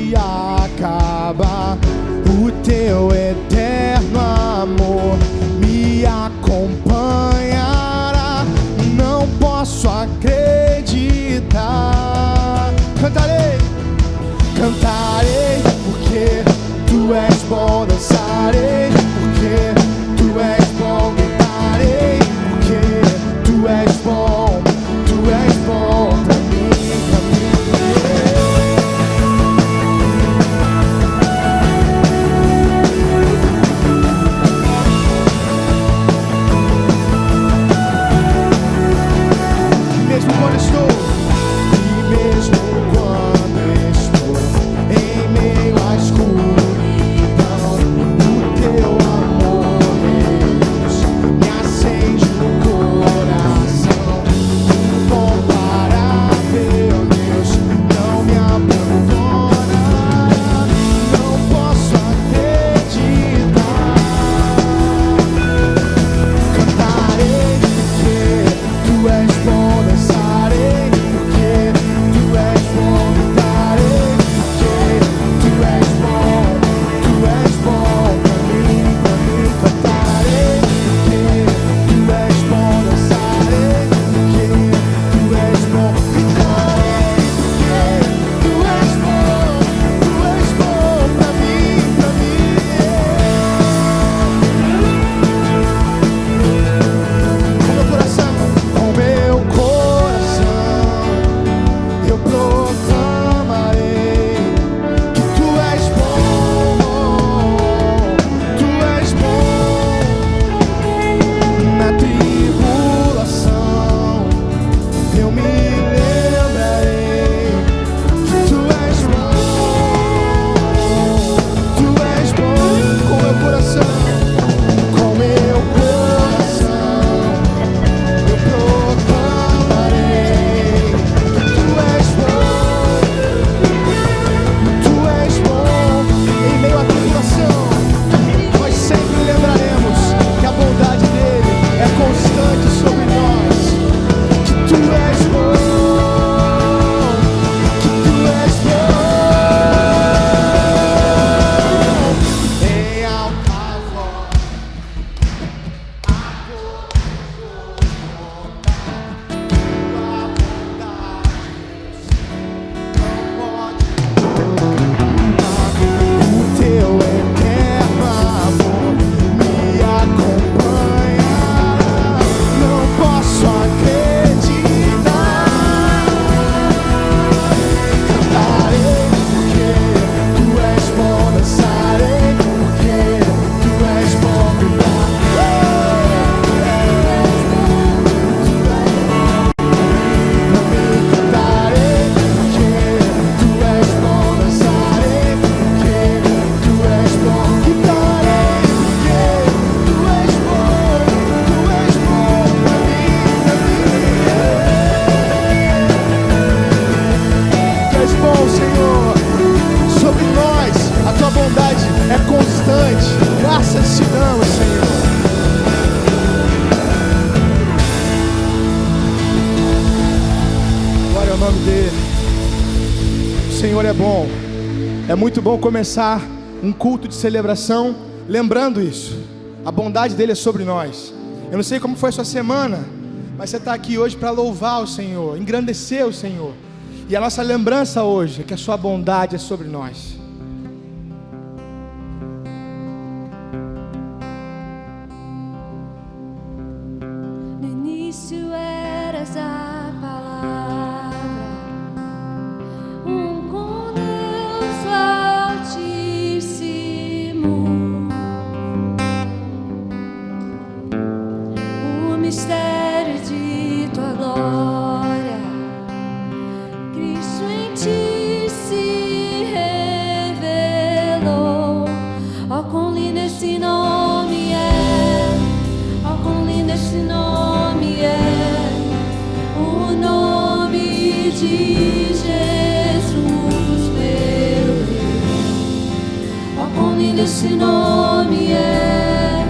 se acaba. O teu eterno amor me acompanhará. Não posso acreditar. Cantarei, cantarei, porque tu és bom. Dançarei, porque tu és bom. Gritarei, porque tu és bom. Tu és bom pra mim, pra mim. Mesmo quando estou, e mesmo quando estou em meio à escuridão, o teu amor, Deus, me acende o coração. Incomparável, Deus, não me abandona. Não posso acreditar. Cantarei porque tu és bom. Dançarei porque tu és bom. Gritarei porque tu és bom. Tu és bom pra mim, pra mim. Cantarei porque tu és bom. Dançarei porque tu és bom. Gritarei porque tu és bom. Tu és bom pra mim, pra mim. Com meu coração, eu proclamarei que tu és bom, tu és bom. Na tribulação, eu me lembrarei que tu és bom, tu és bom. Com meu coração, com meu coração, eu proclamarei que tu és bom, tu és bom. Em meio à tribulação, nós sempre lembraremos que a bondade dele é constante sobre nós. Que tu és bom, que tu és bom. Em alta voz, o teu eterno amor me acompanhará. Não posso acreditar. Cantarei porque tu és bom. Dançarei porque tu és bom. Cantarei porque tu és bom. Dançarei porque tu és bom. Gritarei porque tu és bom. Tu és bom pra mim, pra mim. Tu és bom, Senhor. Sobre nós a tua bondade é constante. Graças te damos, Senhor. Glória ao nome dele. O Senhor é bom. É muito bom começar um culto de celebração lembrando isso. A bondade dele é sobre nós. Eu não sei como foi a sua semana, mas você está aqui hoje para louvar o Senhor, engrandecer o Senhor. E a nossa lembrança hoje é que a sua bondade é sobre nós. No início eras a palavra, com Deus Altíssimo. O mistério de tua glória, Cristo em ti se revelou. Ó, quão lindo esse nome é! Ó, quão lindo esse nome é! O nome de Jesus, meu Deus. Ó, quão lindo esse nome é!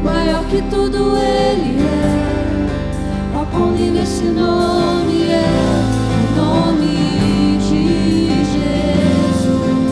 Maior que tudo ele é. Ó, quão lindo esse nome é! O nome de Jesus.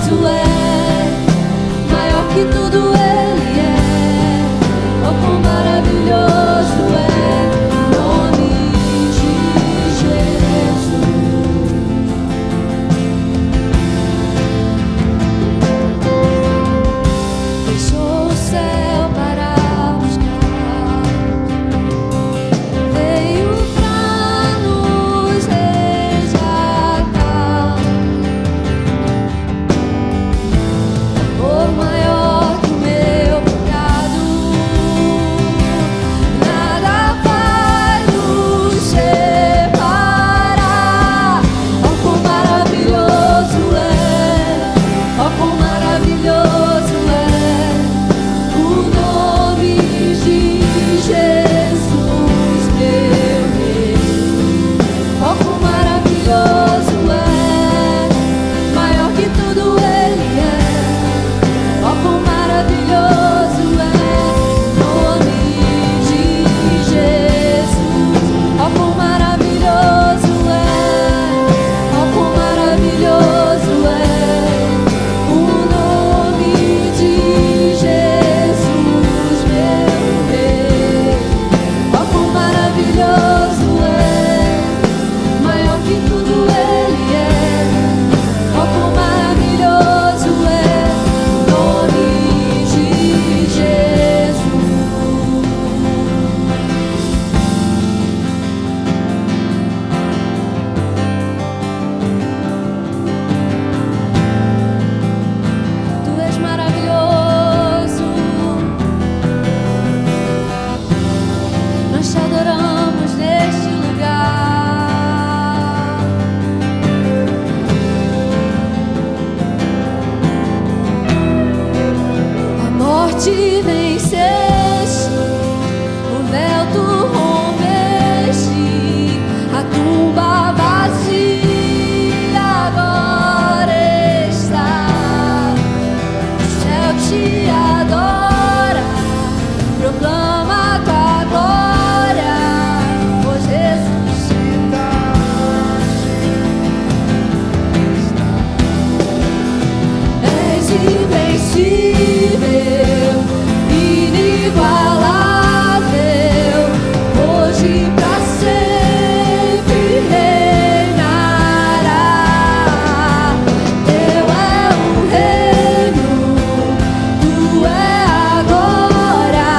maravilhoso é, maior que tudo Ele é. Oh, quão maravilhoso é o nome de Jesus. Deixou o céu para buscar, veio pra nos resgatar. Oh, maior que o meu pecado, nada vai nos separar. Oh, quão maravilhoso é, oh, quão maravilhoso é o nome de Jesus, meu Rei. Oh, quão maravilhoso é, maior que tudo Ele é. Oh, quão maravilhoso é o nome de Jesus. Oh, quão maravilhoso é, oh, quão maravilhoso é o nome de Jesus, meu Rei. Oh, quão maravilhoso é, maior que tudo Ele é. Oh, quão maravilhoso é o nome de Jesus. Tu és maravilhoso, nós te adoramos neste lugar. A morte venceste, o véu tu rompeste, a tumba vazia agora está. O céu te adora, proclama tua glória, pois és invencível, inigualável, hoje pra sempre reinará. Teu é o reino, tu é a glória,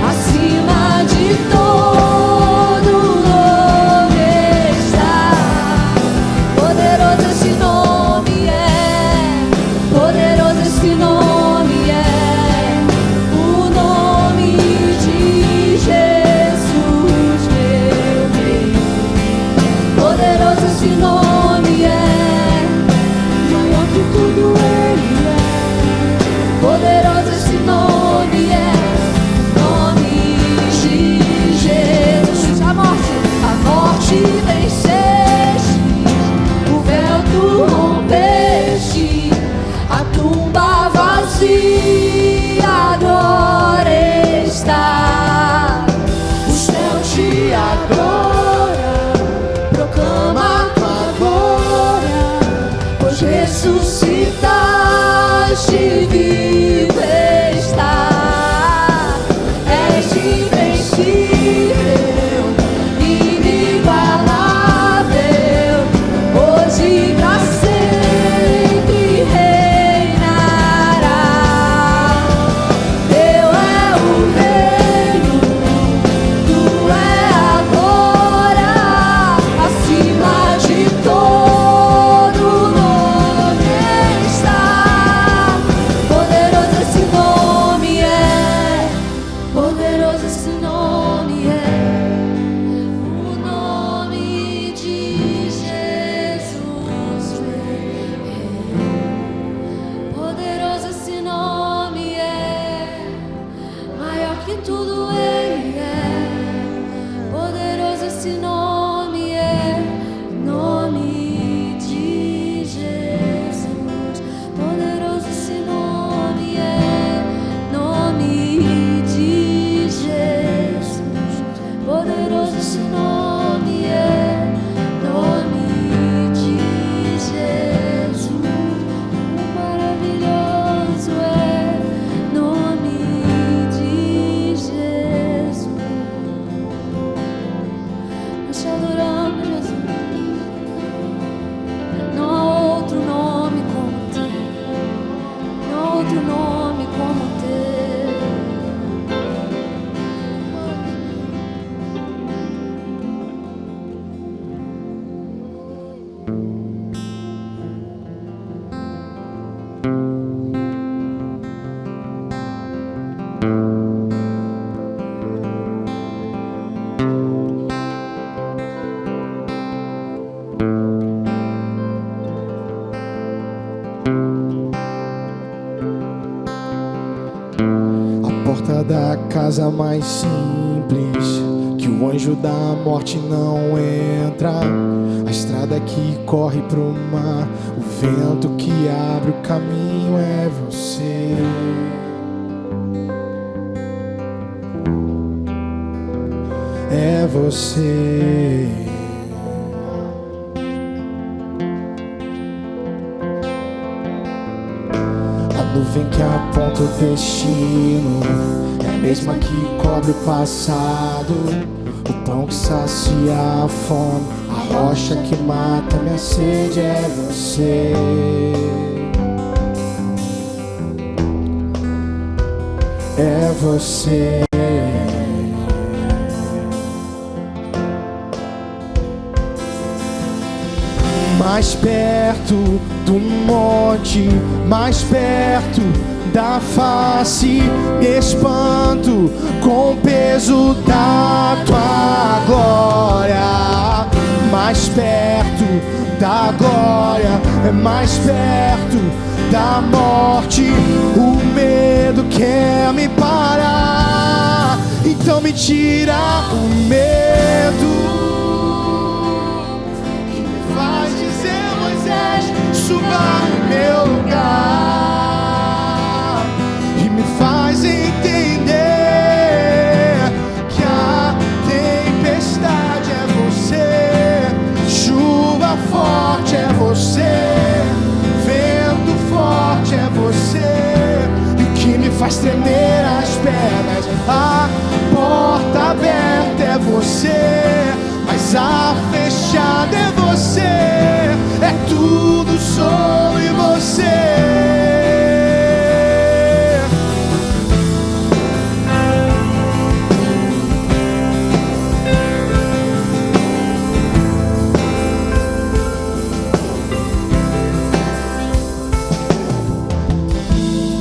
acima de todo nome está. Poderoso esse nome é, poderoso esse nome é, o nome de Jesus, meu Rei. Poderoso esse nome é, maior que tudo Ele é. Poderoso esse nome é, nome de Jesus. A morte venceste, o véu tu rompeste, a tumba vazia agora está. O céu te adora, proclama tua glória, pois ressuscitaste, vivo está. És invencível, inigualável, hoje pra sempre reinará. Teu é o reino, tu é a glória, acima de todo nome está. Poderoso esse nome A porta da casa mais simples, que o anjo da morte não entra. A estrada que corre pro mar, o vento que abre o caminho é você. É você. A nuvem que aponta o destino é a mesma que cobre o passado. O pão que sacia a fome, a rocha que mata minha sede é você. É você. Mais perto do monte, mais perto da face, me espanto com o peso da tua glória. Mais perto da glória, mais perto da morte, o medo quer me parar. Então me tira o medo que me faz dizer: Moisés, suba no meu lugar, e me faz entender que a tempestade é você, chuva forte é você, vento forte é você, e o que me faz tremer as pernas, a porta aberta é você, mas a fechada é você, é tudo sobre você.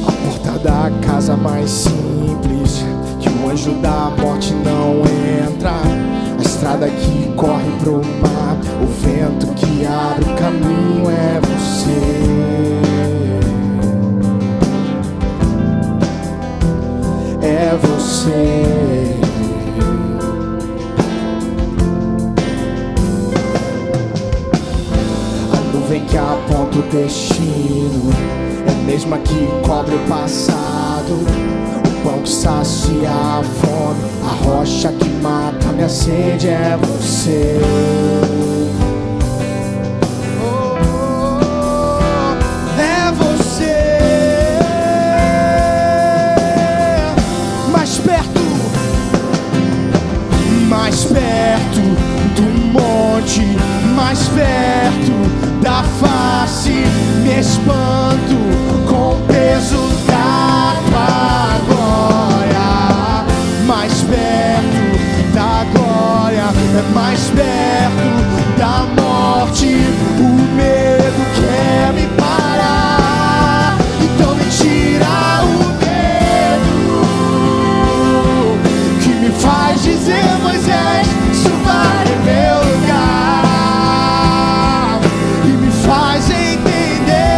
A porta da casa mais simples, que o anjo da morte não entra. A estrada que corre pro mar, o vento que abre o caminho é você. É você. A nuvem que aponta o destino é a mesma que cobre o passado. O pão que sacia a fome, a rocha que mata minha sede é você. É você. Mais perto do monte, mais perto da face, me espanto com o peso da tua glória. Mais perto da glória, mais perto da morte, o medo quer me parar. Então me tira o medo que me faz dizer: Moisés, suba em meu lugar, e me faz entender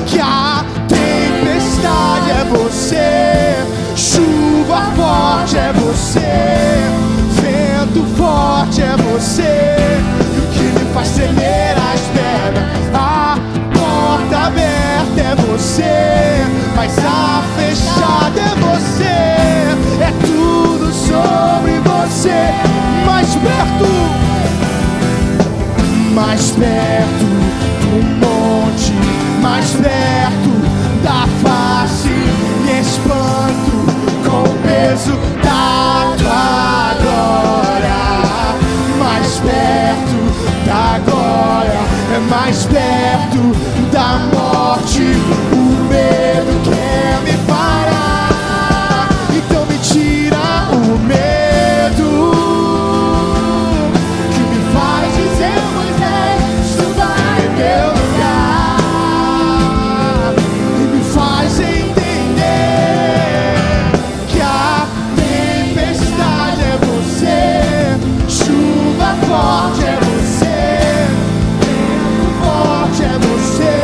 que a tempestade é você, chuva forte é você, vento forte é você, e o que me faz tremer as pernas, a porta aberta é você, mas a fechada é você, é tudo sobre você. Mais perto do monte, mais perto da face, me espanto com o peso da tua glória. Mais perto da glória, é mais perto da morte, o medo quer me parar. Então me tira o medo que me faz dizer: Moisés, suba em meu lugar, e me faz entender que a tempestade é você, chuva forte é você, vento forte é você,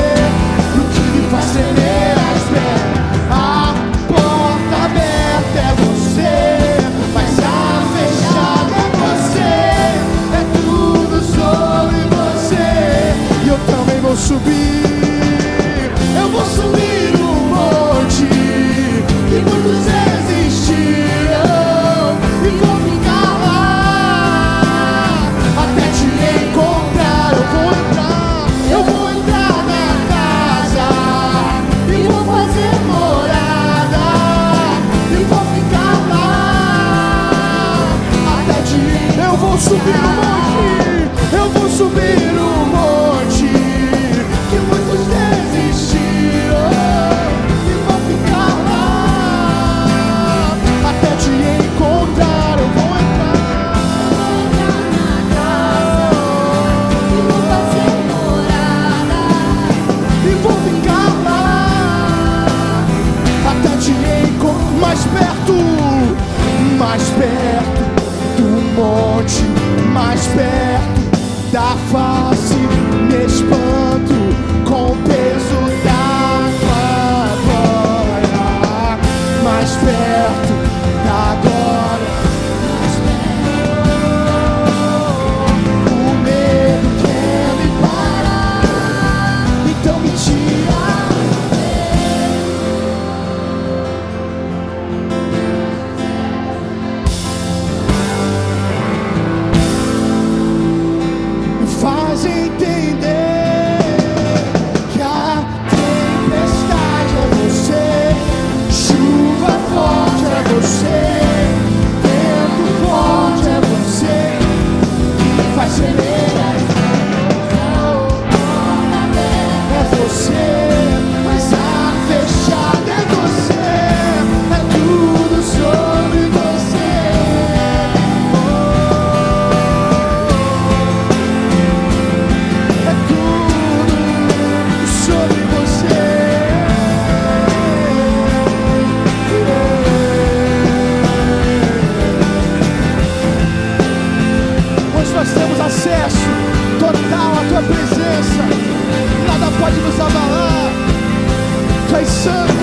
Santo.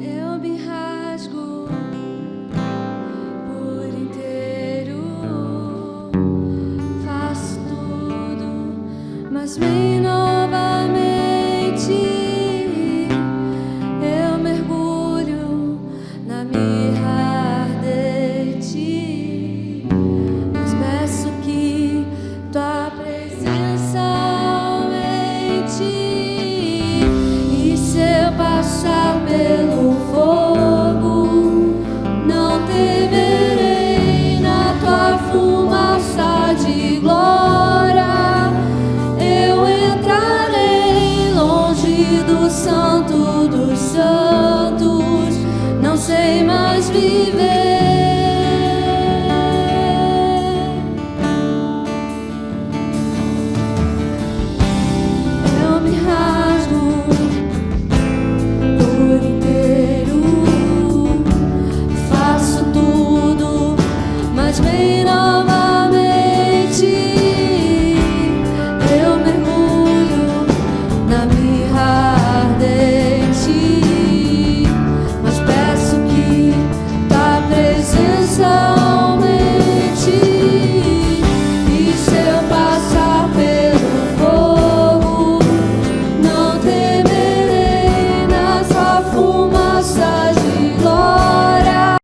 Eu me rasgo por inteiro, faço tudo, mas vem novamente. Eu mergulho na mirra ardente, mas peço que tua presença aumente. E se eu passar pelo fogo, não temerei. Na tua fumaça de glória eu entrarei, longe do santo dos santos, não sei mais viver. Eu me rasgo por inteiro, faço tudo, mas vem novamente. Eu mergulho na mirra ardente, mas peço que tua presença aumente. E se eu passar pelo fogo, não temerei. Na sua fumaça de glória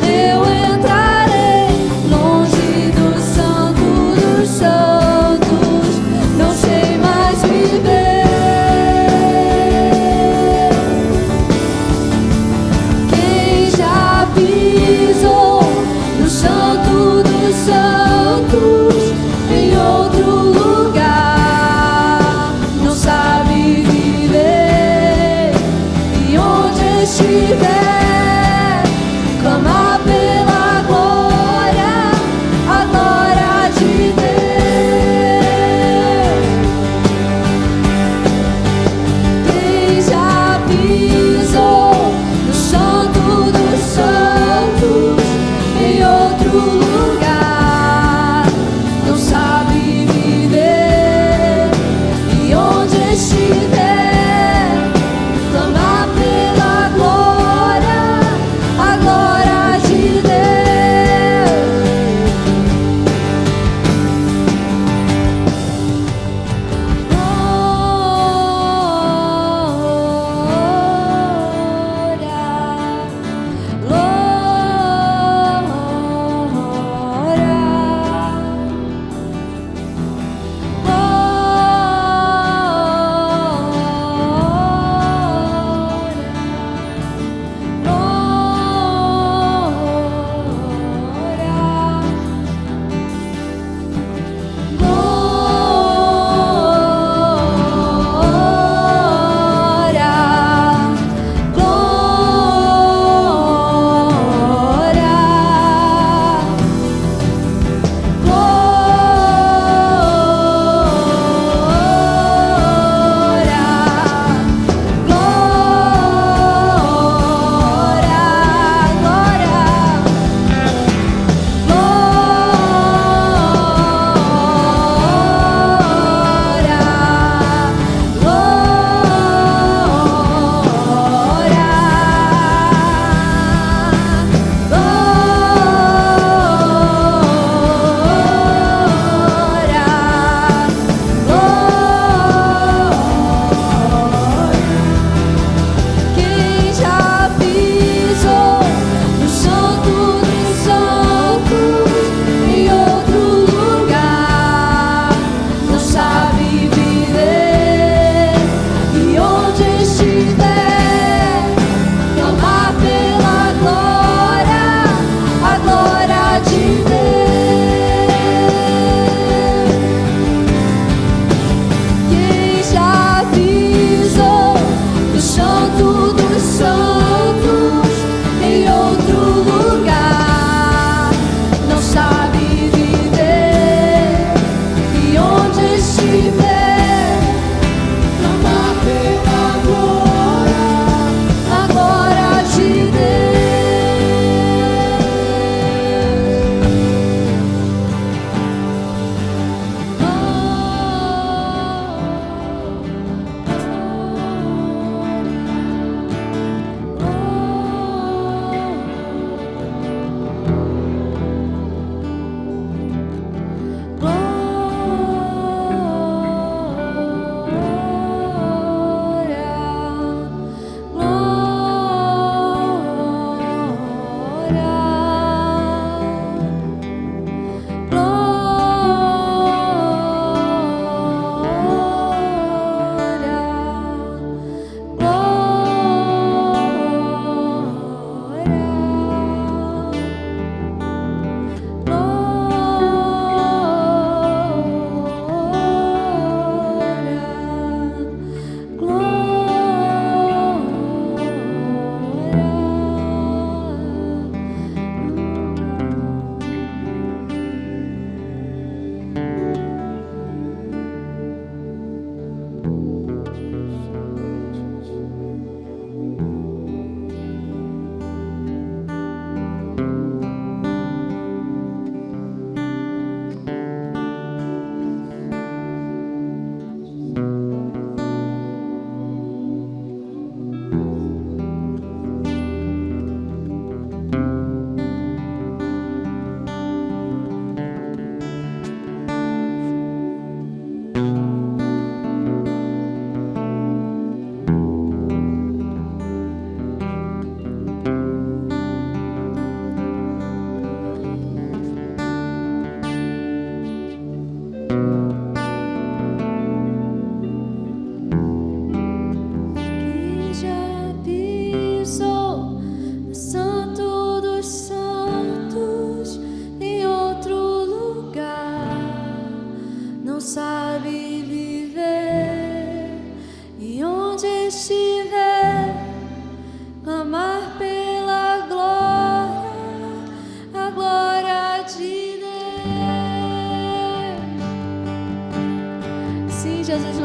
eu entrarei, longe do santo dos santos, não sei mais viver. Quem já pisou no santo dos santos em outro lugar não sabe viver. E onde estiver, clamar pela glória, a glória de Deus. Quem já pisou no santo dos santos em outro lugar não sabe viver. E onde estiver, clamar pela glória,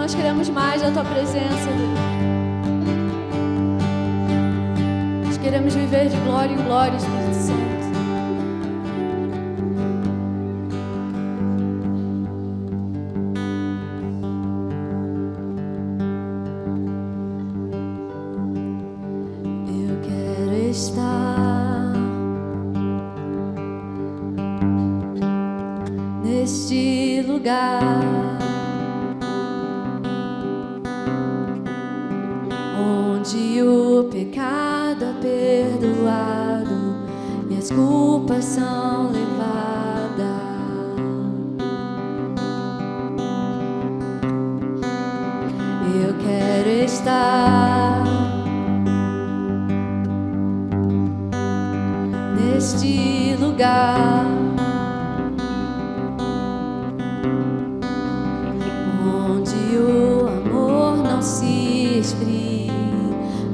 nós queremos mais da tua presença, Deus. Nós queremos viver de glória em glória, Espírito Santo. Eu quero estar neste lugar onde o pecado é perdoado e as culpas são levadas. Eu quero estar neste lugar onde o amor não se esfrie,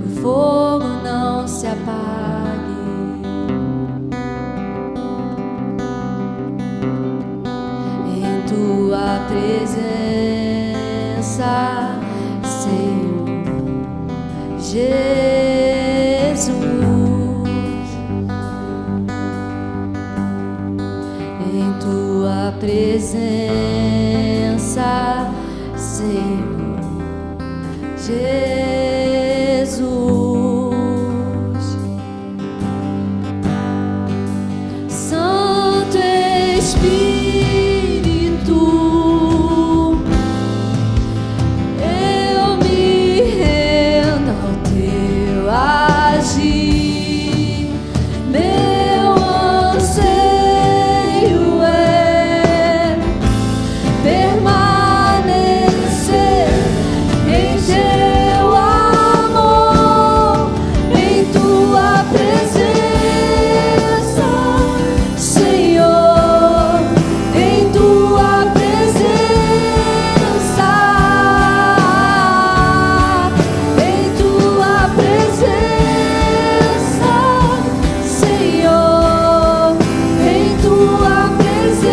o fogo não se apague. Em tua presença, Senhor Jesus. Em tua presença, Senhor Jesus. Santo Espírito, eu me rendo ao teu agir. Meu anseio é permanecer em teu amor, em tua presença, Senhor, em tua presença, em tua presença, Senhor, em tua presença.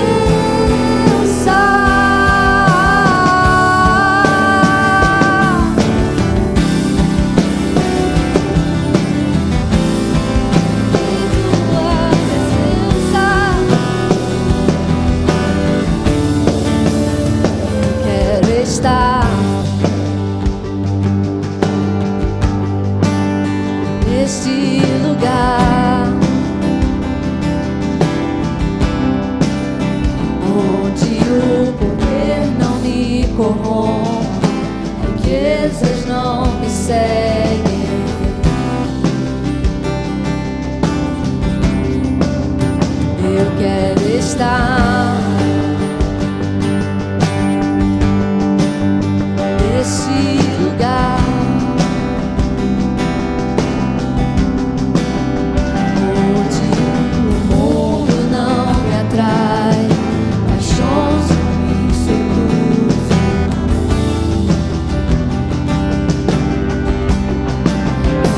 Quero estar neste lugar onde o poder não me corrompe, riquezas não me seguem. Eu quero estar nesse lugar onde o mundo não me atrai, paixões não me seduzem.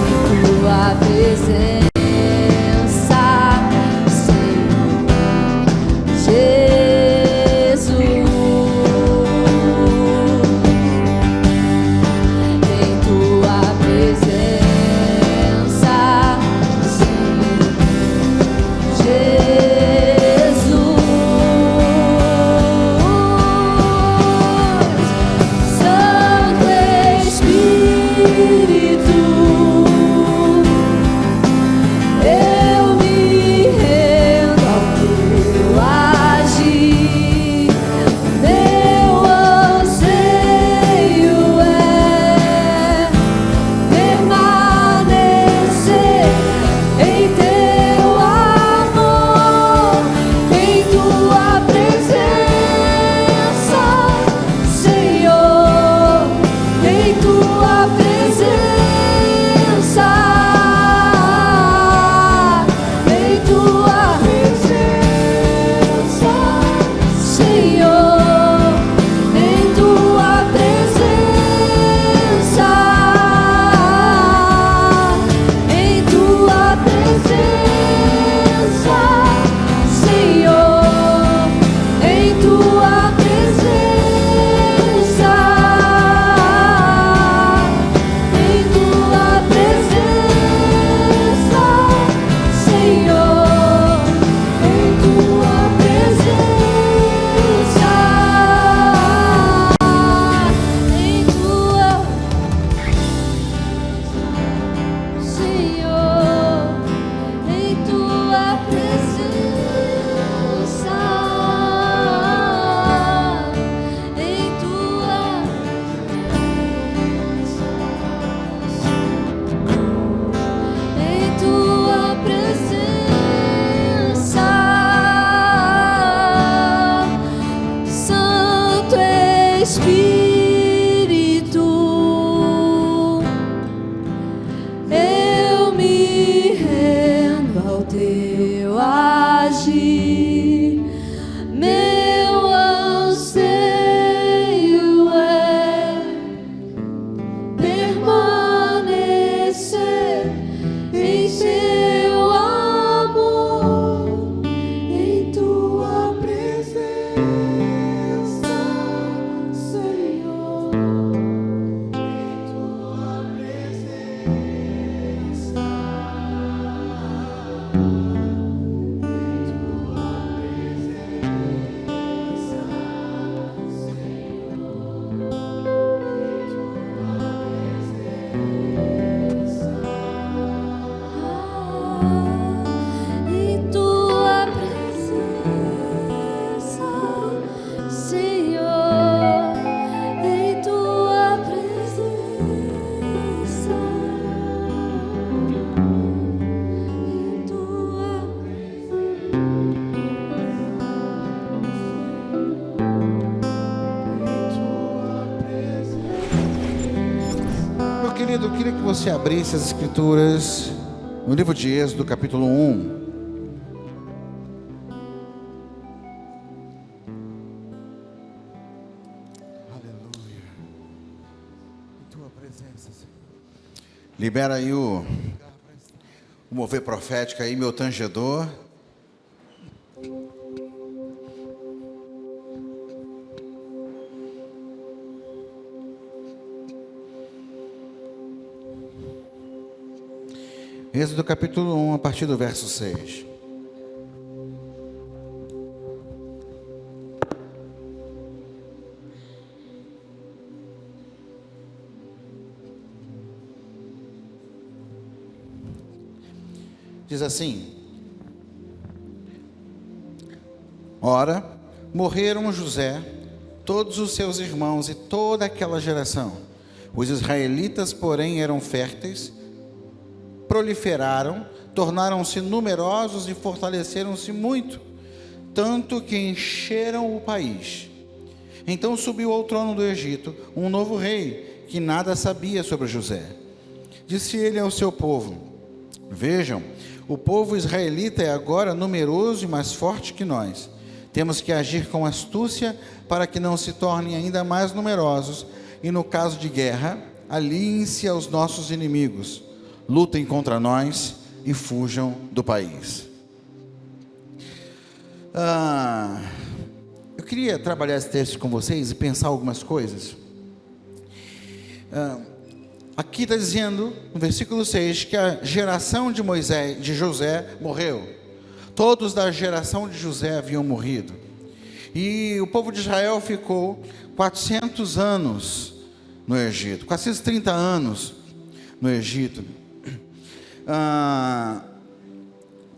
Em tua presença, Senhor Jesus. Em tua presença, Senhor Jesus. Santo Espírito, o teu agir. Meu anseio é permanecer em seu amor, em tua presença, Senhor, em tua presença, em tua presença, Senhor, em tua presença, em tua Meu querido, eu queria que você abrisse as escrituras no livro de Êxodo, capítulo 1. Aleluia. Em tua presença, Senhor. Libera aí o mover profético aí, meu tangedor. Êxodo capítulo 1, a partir do verso 6. Diz assim: Ora, morreram José, todos os seus irmãos e toda aquela geração. Os israelitas, porém, eram férteis, proliferaram, tornaram-se numerosos e fortaleceram-se muito, tanto que encheram o país. Então subiu ao trono do Egito um novo rei, que nada sabia sobre José. Disse ele ao seu povo: Vejam, o povo israelita é agora numeroso e mais forte que nós. Temos que agir com astúcia para que não se tornem ainda mais numerosos, e no caso de guerra, aliem-se aos nossos inimigos. Lutem contra nós e fujam do país. Eu queria trabalhar esse texto com vocês e pensar algumas coisas. Aqui está dizendo, no versículo 6, que a geração de José morreu. Todos da geração de José haviam morrido. E o povo de Israel ficou 400 anos no Egito, 430 anos no Egito.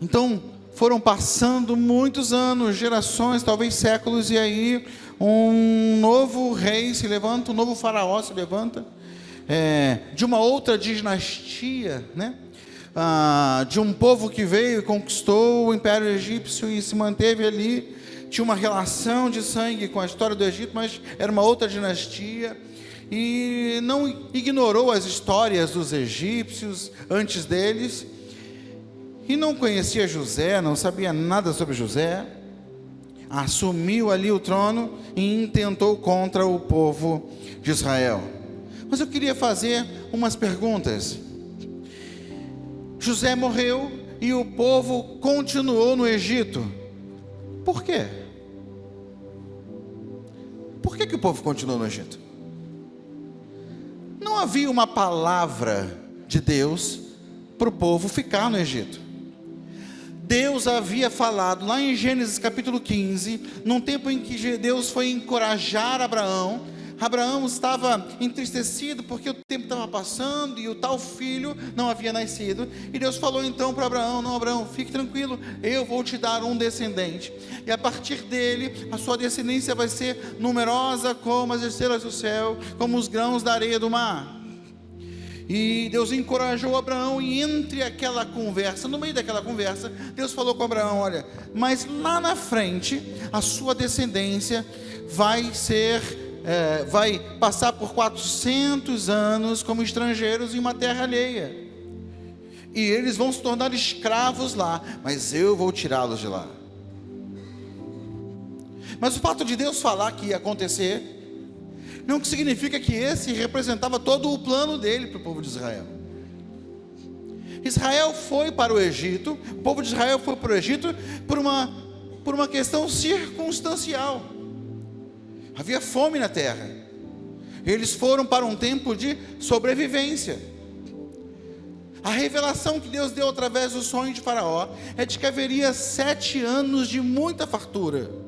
Então foram passando muitos anos, gerações, talvez séculos, e aí um novo rei se levanta, um novo faraó se levanta, de uma outra dinastia, né? De um povo que veio e conquistou o Império Egípcio e se manteve ali, tinha uma relação de sangue com a história do Egito, mas era uma outra dinastia, e não ignorou as histórias dos egípcios antes deles, e não conhecia José, não sabia nada sobre José, assumiu ali o trono e intentou contra o povo de Israel. Mas eu queria fazer umas perguntas. José morreu e o povo continuou no Egito. Por quê? Por que o povo continuou no Egito? Não havia uma palavra de Deus para o povo ficar no Egito. Deus havia falado lá em Gênesis capítulo 15, num tempo em que Deus foi encorajar Abraão. Abraão estava entristecido porque o tempo estava passando e o tal filho não havia nascido. E Deus falou então para Abraão: não, Abraão, fique tranquilo, eu vou te dar um descendente. E a partir dele, a sua descendência vai ser numerosa como as estrelas do céu, como os grãos da areia do mar. E Deus encorajou Abraão, e entre aquela conversa, no meio daquela conversa, Deus falou com Abraão: olha, mas lá na frente, a sua descendência vai passar por 400 anos como estrangeiros em uma terra alheia. e eles vão se tornar escravos lá, mas eu vou tirá-los de lá. Mas o fato de Deus falar que ia acontecer, não significa que esse representava todo o plano dele para o povo de Israel. Israel foi para o Egito, o povo de Israel foi para o Egito por uma questão circunstancial. Havia fome na terra. Eles foram para um tempo de sobrevivência. A revelação que Deus deu através do sonho de Faraó é de que haveria 7 anos de muita fartura.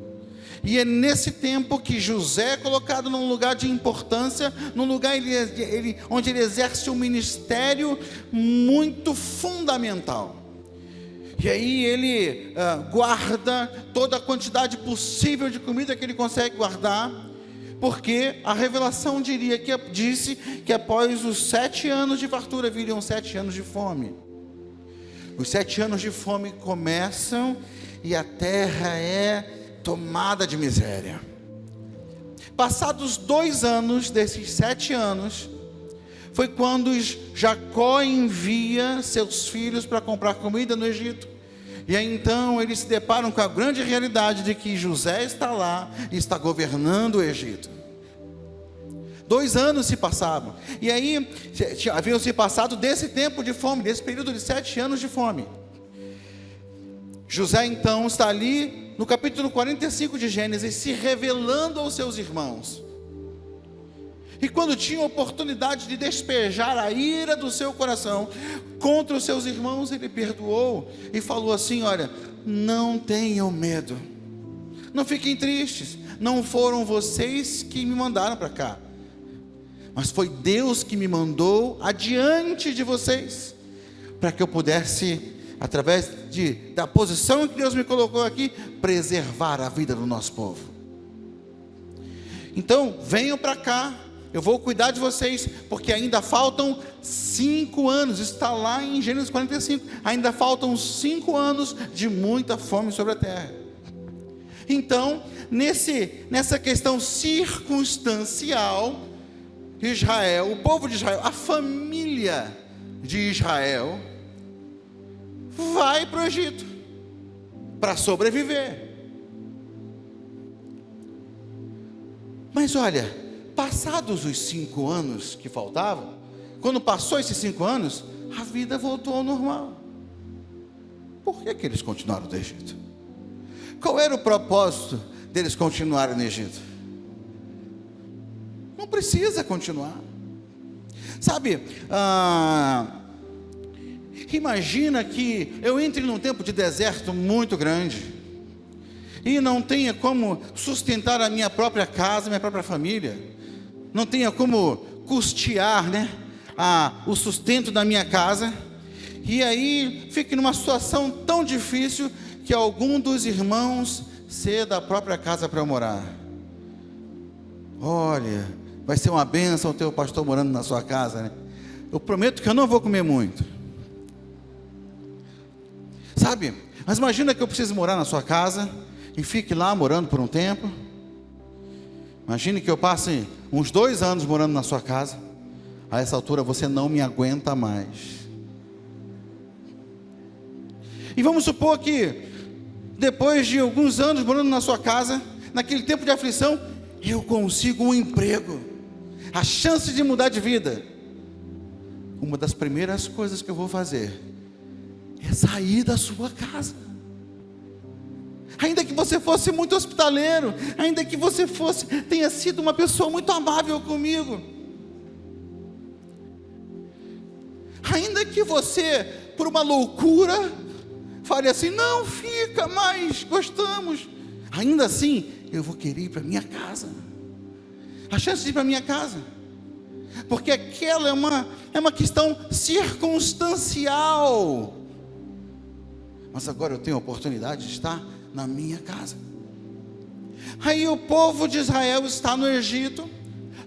E é nesse tempo que José é colocado num lugar de importância, num lugar onde ele exerce um ministério muito fundamental. E aí ele guarda toda a quantidade possível de comida que ele consegue guardar, porque a revelação disse que após os 7 anos de fartura viriam 7 anos de fome. Os 7 anos de fome começam e a terra é tomada de miséria. Passados 2 anos desses 7 anos, foi quando Jacó envia seus filhos para comprar comida no Egito. E aí então eles se deparam com a grande realidade de que José está lá e está governando o Egito. 2 anos se passavam, e aí haviam se passado desse tempo de fome, desse período de 7 anos de fome. José então está ali no capítulo 45 de Gênesis, se revelando aos seus irmãos. E quando tinha oportunidade de despejar a ira do seu coração contra os seus irmãos, ele perdoou e falou assim: olha, não tenham medo, não fiquem tristes, não foram vocês que me mandaram para cá, mas foi Deus que me mandou adiante de vocês, para que eu pudesse, através da posição que Deus me colocou aqui, preservar a vida do nosso povo. Então, venham para cá, eu vou cuidar de vocês, porque ainda faltam 5 anos, está lá em Gênesis 45, ainda faltam 5 anos de muita fome sobre a terra. Então, nessa questão circunstancial, Israel, o povo de Israel, a família de Israel, vai para o Egito para sobreviver. Mas olha, passados os 5 anos que faltavam, quando passou esses 5 anos, a vida voltou ao normal. Por que eles continuaram no Egito? Qual era o propósito deles continuarem no Egito? Não precisa continuar. Sabe, imagina que eu entre num tempo de deserto muito grande e não tenha como sustentar a minha própria casa, minha própria família, não tenha como custear, o sustento da minha casa, e aí fique numa situação tão difícil que algum dos irmãos ceda a própria casa para eu morar. Olha, vai ser uma bênção o teu pastor morando na sua casa, Eu prometo que eu não vou comer muito. Sabe, mas imagina que eu preciso morar na sua casa e fique lá morando por um tempo. Imagine que eu passe uns 2 anos morando na sua casa. A essa altura você não me aguenta mais. E vamos supor que depois de alguns anos morando na sua casa, naquele tempo de aflição, eu consigo um emprego, a chance de mudar de vida. Uma das primeiras coisas que eu vou fazer é sair da sua casa. Ainda que você fosse muito hospitaleiro, ainda que você tenha sido uma pessoa muito amável comigo, ainda que você, por uma loucura, fale assim: não, fica, mas gostamos, ainda assim, eu vou querer ir para minha casa. A chance de ir para minha casa, porque aquela é uma questão circunstancial. Mas agora eu tenho a oportunidade de estar na minha casa. Aí o povo de Israel está no Egito,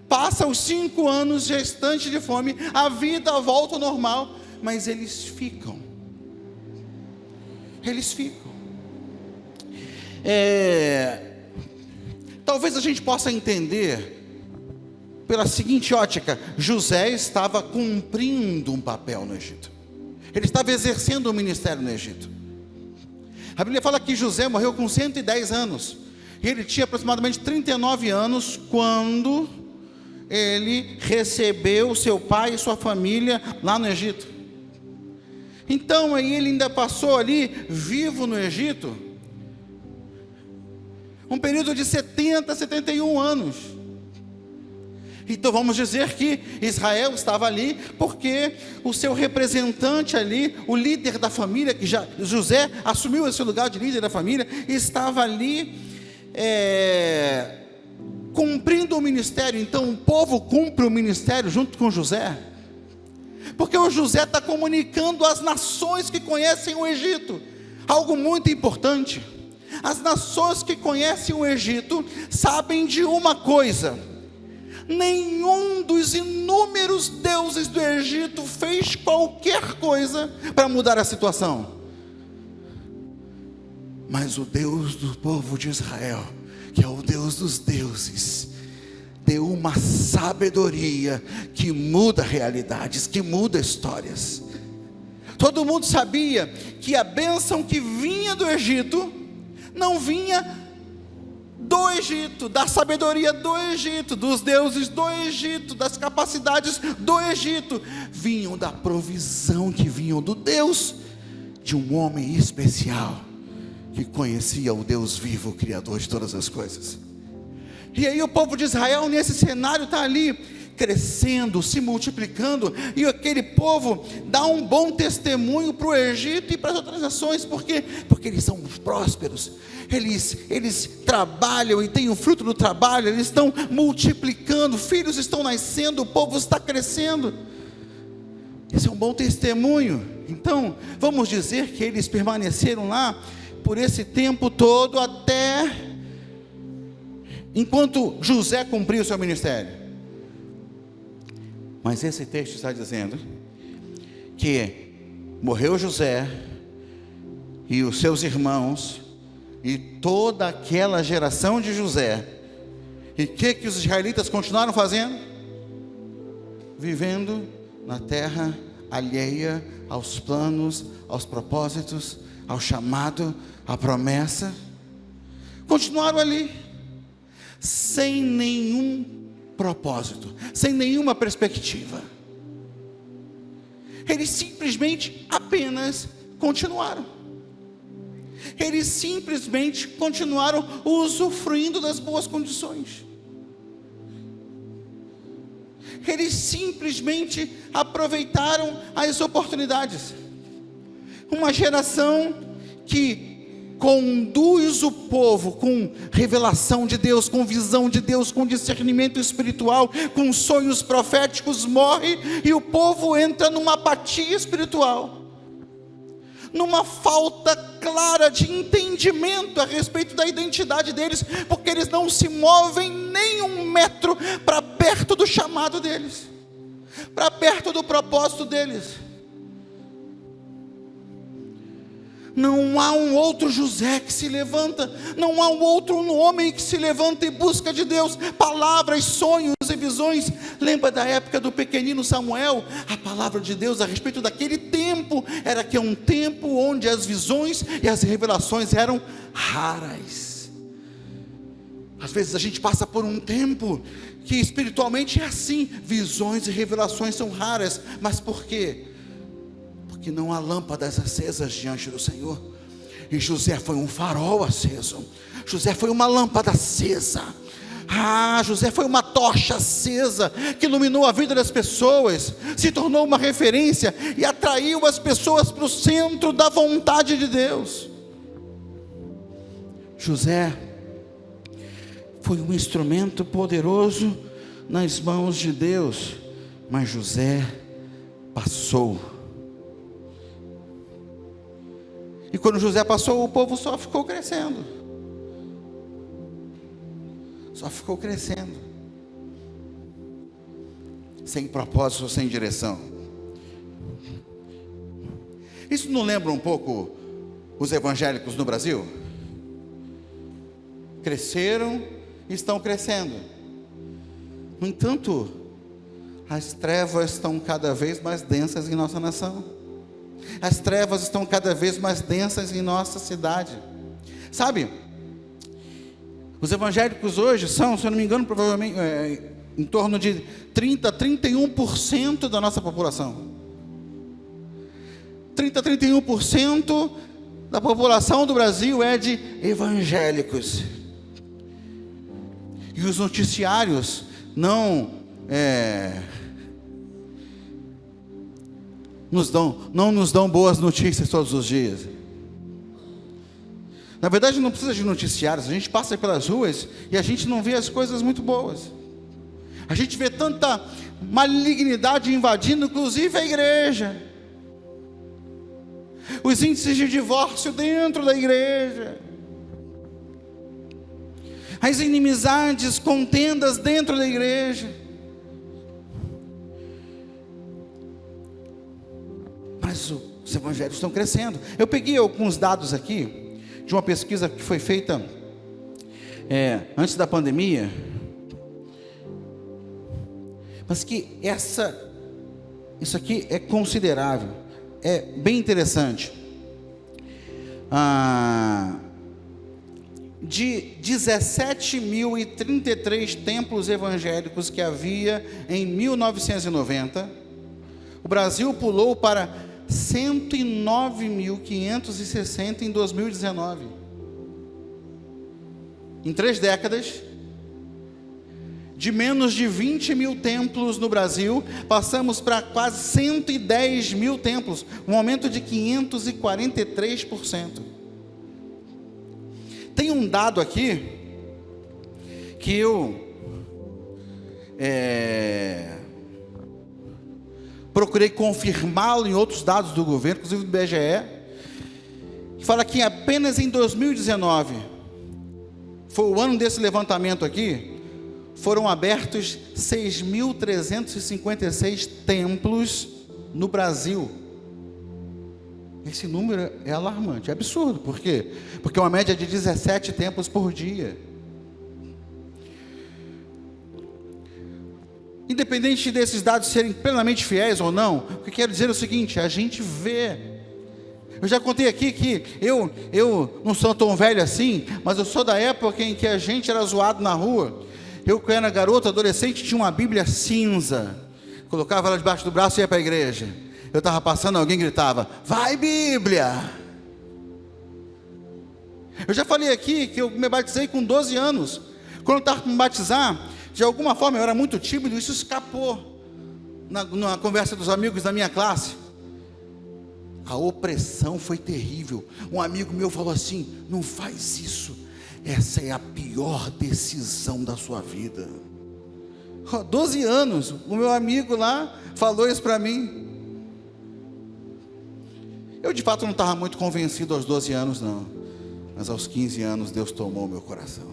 passa os 5 anos restantes de fome, a vida volta ao normal, mas eles ficam. Talvez a gente possa entender pela seguinte ótica: José estava cumprindo um papel no Egito. Ele estava exercendo o ministério no Egito. A Bíblia fala que José morreu com 110 anos. E ele tinha aproximadamente 39 anos quando ele recebeu seu pai e sua família lá no Egito. Então aí ele ainda passou ali, vivo no Egito, um período de 70, 71 anos. Então vamos dizer que Israel estava ali porque o seu representante ali, o líder da família, que já José assumiu esse lugar de líder da família, estava ali cumprindo o ministério. Então o povo cumpre o ministério junto com José, porque o José está comunicando às nações que conhecem o Egito algo muito importante. As nações que conhecem o Egito sabem de uma coisa: nenhum dos inúmeros deuses do Egito fez qualquer coisa para mudar a situação. Mas o Deus do povo de Israel, que é o Deus dos deuses, deu uma sabedoria que muda realidades, que muda histórias. Todo mundo sabia que a bênção que vinha do Egito não vinha do Egito, da sabedoria do Egito, dos deuses do Egito, das capacidades do Egito, vinham da provisão que vinham do Deus de um homem especial, que conhecia o Deus vivo, o Criador de todas as coisas. E aí o povo de Israel nesse cenário está ali, crescendo, se multiplicando, e aquele povo dá um bom testemunho para o Egito e para as outras nações. Por quê? Porque eles são prósperos, eles trabalham e têm o fruto do trabalho, eles estão multiplicando, filhos estão nascendo, o povo está crescendo. Esse é um bom testemunho. Então vamos dizer que eles permaneceram lá por esse tempo todo, até enquanto José cumpriu o seu ministério. Mas esse texto está dizendo que morreu José e os seus irmãos e toda aquela geração de José. E o que os israelitas continuaram fazendo? Vivendo na terra alheia aos planos, aos propósitos, ao chamado, à promessa. Continuaram ali, sem nenhum propósito, sem nenhuma perspectiva. Eles simplesmente apenas continuaram. Eles simplesmente continuaram usufruindo das boas condições. Eles simplesmente aproveitaram as oportunidades. Uma geração que conduz o povo com revelação de Deus, com visão de Deus, com discernimento espiritual, com sonhos proféticos, morre e o povo entra numa apatia espiritual, numa falta clara de entendimento a respeito da identidade deles, porque eles não se movem nem um metro para perto do chamado deles, para perto do propósito deles. Não há um outro José que se levanta, não há um outro homem que se levanta em busca de Deus, palavras, sonhos e visões. Lembra da época do pequenino Samuel? A palavra de Deus a respeito daquele tempo era que é um tempo onde as visões e as revelações eram raras. Às vezes a gente passa por um tempo que espiritualmente é assim, visões e revelações são raras. Mas por quê? Porque não há lâmpadas acesas diante do Senhor. E José foi um farol aceso, José foi uma lâmpada acesa. José foi uma tocha acesa que iluminou a vida das pessoas, se tornou uma referência e atraiu as pessoas para o centro da vontade de Deus. José foi um instrumento poderoso nas mãos de Deus, mas José passou. E quando José passou, o povo só ficou crescendo. Só ficou crescendo. Sem propósito, sem direção. Isso não lembra um pouco os evangélicos no Brasil? Cresceram e estão crescendo. No entanto, as trevas estão cada vez mais densas em nossa nação. As trevas estão cada vez mais densas em nossa cidade. Sabe, os evangélicos hoje são, se eu não me engano, provavelmente em torno de 30, 31% da nossa população. 30, 31% da população do Brasil é de evangélicos. E os noticiários não nos dão boas notícias todos os dias. Na verdade, não precisa de noticiários. A gente passa pelas ruas e a gente não vê as coisas muito boas. A gente vê tanta malignidade invadindo, inclusive a igreja. Os índices de divórcio dentro da igreja. As inimizades, contendas dentro da igreja. Mas os evangelhos estão crescendo. Eu peguei alguns dados aqui de uma pesquisa que foi feita antes da pandemia, mas que isso aqui é considerável, é bem interessante. De 17.033 templos evangélicos que havia em 1990, o Brasil pulou para 109.560 em 2019. Em 3 décadas, de menos de 20 mil templos no Brasil, passamos para quase 110 mil templos, um aumento de 543%. Tem um dado aqui, que eu procurei confirmá-lo em outros dados do governo, inclusive do IBGE, que fala que apenas em 2019, foi o ano desse levantamento aqui, foram abertos 6.356 templos no Brasil. Esse número é alarmante, é absurdo. Por quê? Porque é uma média de 17 templos por dia. Independente desses dados serem plenamente fiéis ou não, o que eu quero dizer é o seguinte: a gente vê. Eu já contei aqui que eu não sou tão velho assim, mas eu sou da época em que a gente era zoado na rua. Eu, quando era garoto, adolescente, tinha uma Bíblia cinza, colocava ela debaixo do braço e ia para a igreja. Eu estava passando, alguém gritava: vai Bíblia! Eu já falei aqui que eu me batizei com 12 anos. Quando eu estava para me batizar, de alguma forma eu era muito tímido, isso escapou na conversa dos amigos da minha classe. A opressão foi terrível. Um amigo meu falou assim: não faz isso, essa é a pior decisão da sua vida. 12 anos, o meu amigo lá falou isso para mim. Eu de fato não estava muito convencido aos 12 anos não, mas aos 15 anos Deus tomou meu coração.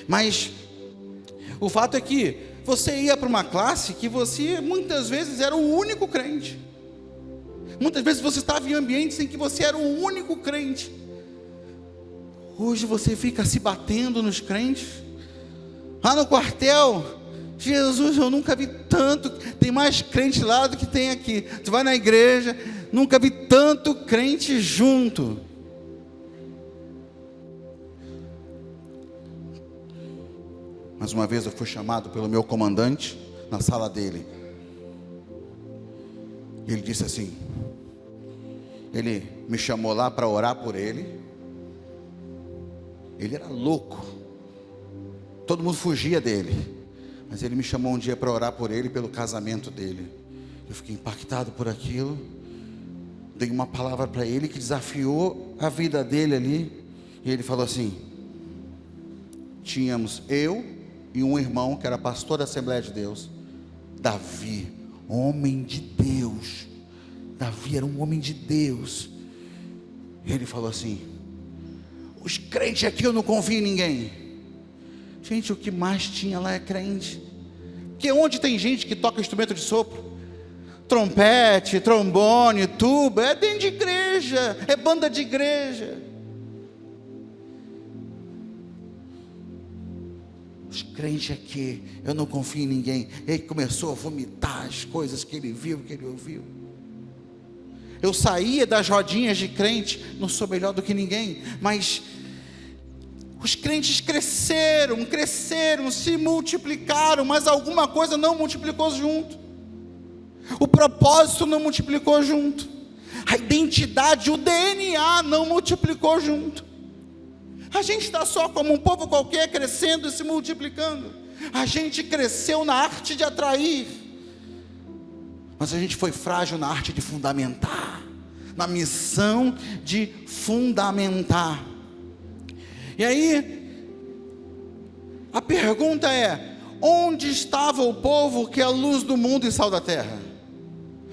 Mas o fato é que você ia para uma classe que você muitas vezes era o único crente. Muitas vezes você estava em ambientes em que você era o único crente. Hoje você fica se batendo nos crentes. Lá no quartel, Jesus, eu nunca vi tanto. Tem mais crente lá do que tem aqui. Tu vai na igreja, nunca vi tanto crente junto. Mas uma vez eu fui chamado pelo meu comandante na sala dele. E ele disse assim, ele me chamou lá para orar por ele. Ele era louco, todo mundo fugia dele, mas ele me chamou um dia para orar por ele, pelo casamento dele. Eu fiquei impactado por aquilo, dei uma palavra para ele que desafiou a vida dele ali. E ele falou assim: tínhamos eu e um irmão que era pastor da Assembleia de Deus, Davi, homem de Deus. Davi era um homem de Deus. E ele falou assim: os crentes aqui eu não confio em ninguém. Gente, o que mais tinha lá é crente. Porque onde tem gente que toca instrumento de sopro, trompete, trombone, tuba, é dentro de igreja, é banda de igreja. Os crentes aqui, eu não confio em ninguém. Ele começou a vomitar as coisas que ele viu, que ele ouviu. Eu saía das rodinhas de crente, não sou melhor do que ninguém, mas os crentes cresceram, se multiplicaram, mas alguma coisa não multiplicou junto. O propósito não multiplicou junto. A identidade, o DNA não multiplicou junto. A gente está só como um povo qualquer, crescendo e se multiplicando. A gente cresceu na arte de atrair, mas a gente foi frágil na arte de fundamentar, na missão de fundamentar. E aí, a pergunta é: onde estava o povo que é a luz do mundo e sal da terra?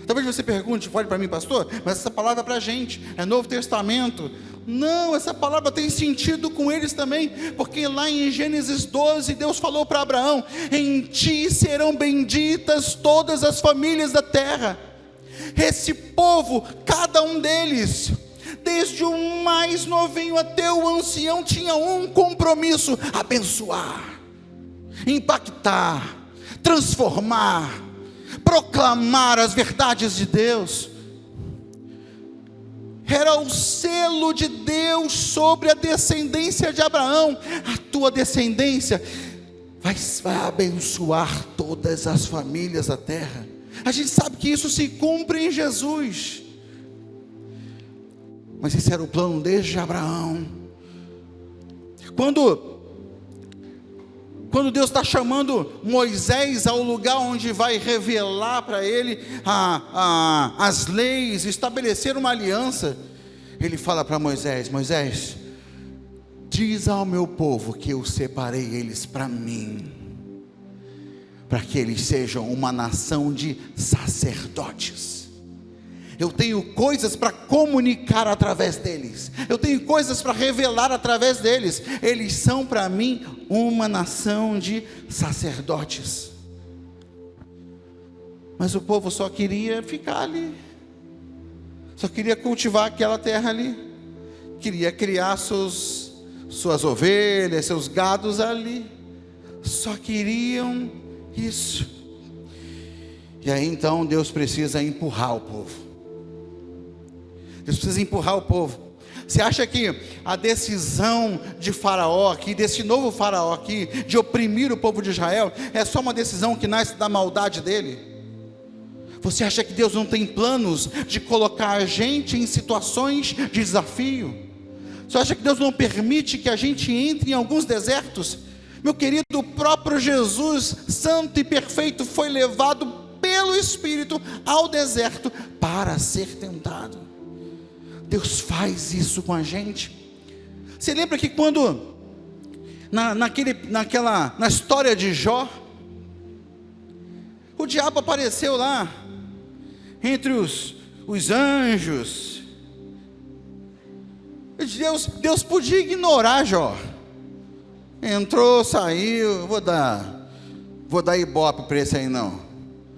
Talvez você pergunte, olhe para mim, pastor, mas essa palavra é para a gente, é Novo Testamento. Não, essa palavra tem sentido com eles também, porque lá em Gênesis 12, Deus falou para Abraão: em ti serão benditas todas as famílias da terra. Esse povo, cada um deles, desde o mais novinho até o ancião, tinha um compromisso: abençoar, impactar, transformar, proclamar as verdades de Deus. Era o selo de Deus sobre a descendência de Abraão: a tua descendência vai abençoar todas as famílias da terra. A gente sabe que isso se cumpre em Jesus, mas esse era o plano desde Abraão. Quando Deus está chamando Moisés ao lugar onde vai revelar para ele as leis, estabelecer uma aliança, ele fala para Moisés: Moisés, diz ao meu povo que eu separei eles para mim, para que eles sejam uma nação de sacerdotes. Eu tenho coisas para comunicar através deles, eu tenho coisas para revelar através deles. Eles são para mim uma nação de sacerdotes. Mas o povo só queria ficar ali, só queria cultivar aquela terra ali, queria criar suas ovelhas, seus gados ali, só queriam isso. E aí então Deus precisa empurrar o povo. Deus precisa empurrar o povo. Você acha que a decisão de Faraó aqui, desse novo Faraó aqui, de oprimir o povo de Israel, é só uma decisão que nasce da maldade dele? Você acha que Deus não tem planos de colocar a gente em situações de desafio? Você acha que Deus não permite que a gente entre em alguns desertos? Meu querido, o próprio Jesus, santo e perfeito, foi levado pelo Espírito ao deserto para ser tentado. Deus faz isso com a gente. Você lembra que quando na história de Jó, o diabo apareceu lá entre os anjos. Deus podia ignorar Jó. Entrou, saiu, vou dar ibope para esse aí não,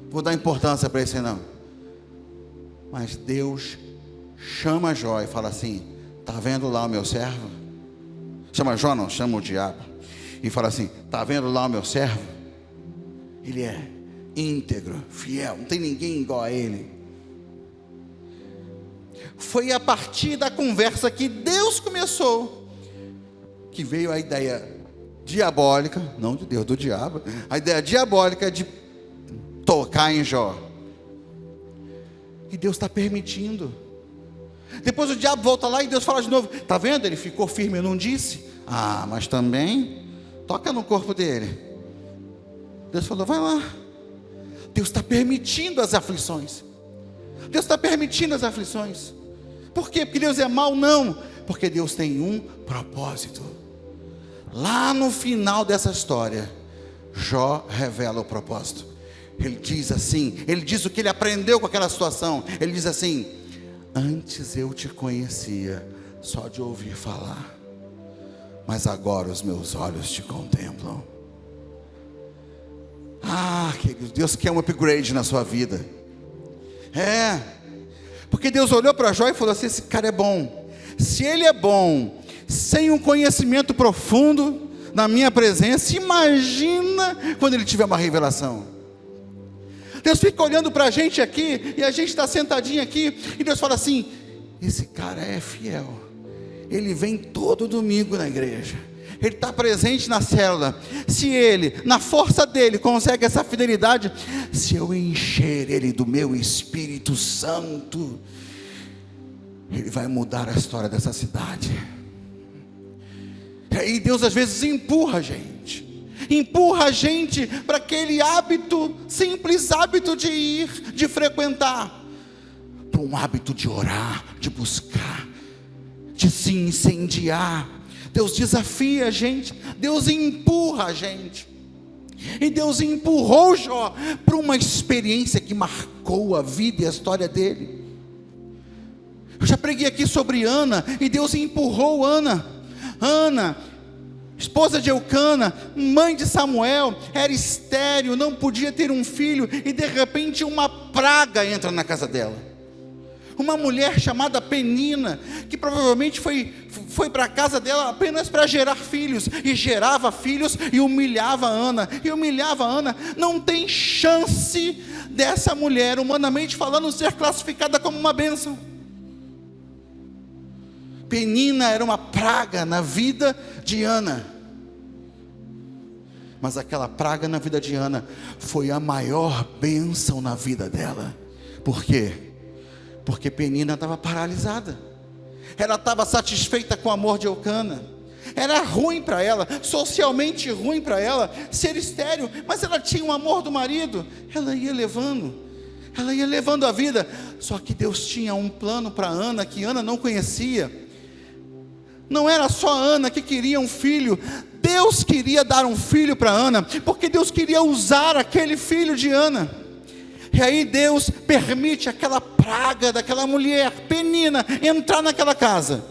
vou dar importância para esse aí não. Mas Deus chama Jó e fala assim: está vendo lá o meu servo? Chama Jó não, chama o diabo. E fala assim: está vendo lá o meu servo? Ele é íntegro, fiel, não tem ninguém igual a ele. Foi a partir da conversa que Deus começou, que veio a ideia diabólica, não de Deus, do diabo, a ideia diabólica de tocar em Jó. E Deus está permitindo. Depois o diabo volta lá e Deus fala de novo: está vendo? Ele ficou firme, eu não disse? Mas também toca no corpo dele. Deus falou: vai lá. Deus está permitindo as aflições. Deus está permitindo as aflições. Por quê? Porque Deus é mau? Não, porque Deus tem um propósito. Lá no final dessa história, Jó revela o propósito. Ele diz assim, ele diz o que ele aprendeu com aquela situação. Ele diz assim: antes eu te conhecia só de ouvir falar, mas agora os meus olhos te contemplam. Querido, Deus quer um upgrade na sua vida. Porque Deus olhou para Jó e falou assim: esse cara é bom. Se ele é bom, sem um conhecimento profundo na minha presença, imagina quando ele tiver uma revelação. Deus fica olhando para a gente aqui, e a gente está sentadinho aqui, e Deus fala assim: esse cara é fiel, ele vem todo domingo na igreja, ele está presente na célula. Se ele, na força dele, consegue essa fidelidade, se eu encher ele do meu Espírito Santo, ele vai mudar a história dessa cidade. E aí Deus às vezes empurra a gente para aquele hábito, simples hábito de ir, de frequentar, para um hábito de orar, de buscar, de se incendiar. Deus desafia a gente, Deus empurra a gente. E Deus empurrou Jó para uma experiência que marcou a vida e a história dele. Eu já preguei aqui sobre Ana, e Deus empurrou Ana, esposa de Eucana, mãe de Samuel, era estéril, não podia ter um filho, e de repente uma praga entra na casa dela. Uma mulher chamada Penina, que provavelmente foi para a casa dela apenas para gerar filhos, e gerava filhos e humilhava Ana, Não tem chance dessa mulher, humanamente falando, ser classificada como uma bênção. Penina era uma praga na vida de Ana, mas aquela praga na vida de Ana foi a maior bênção na vida dela. Por quê? Porque Penina estava paralisada, ela estava satisfeita com o amor de Eucana, era ruim para ela, socialmente ruim para ela, ser estéril, mas ela tinha o amor do marido, ela ia levando a vida. Só que Deus tinha um plano para Ana, que Ana não conhecia. Não era só Ana que queria um filho, Deus queria dar um filho para Ana, porque Deus queria usar aquele filho de Ana. E aí Deus permite aquela praga daquela mulher, Penina, entrar naquela casa,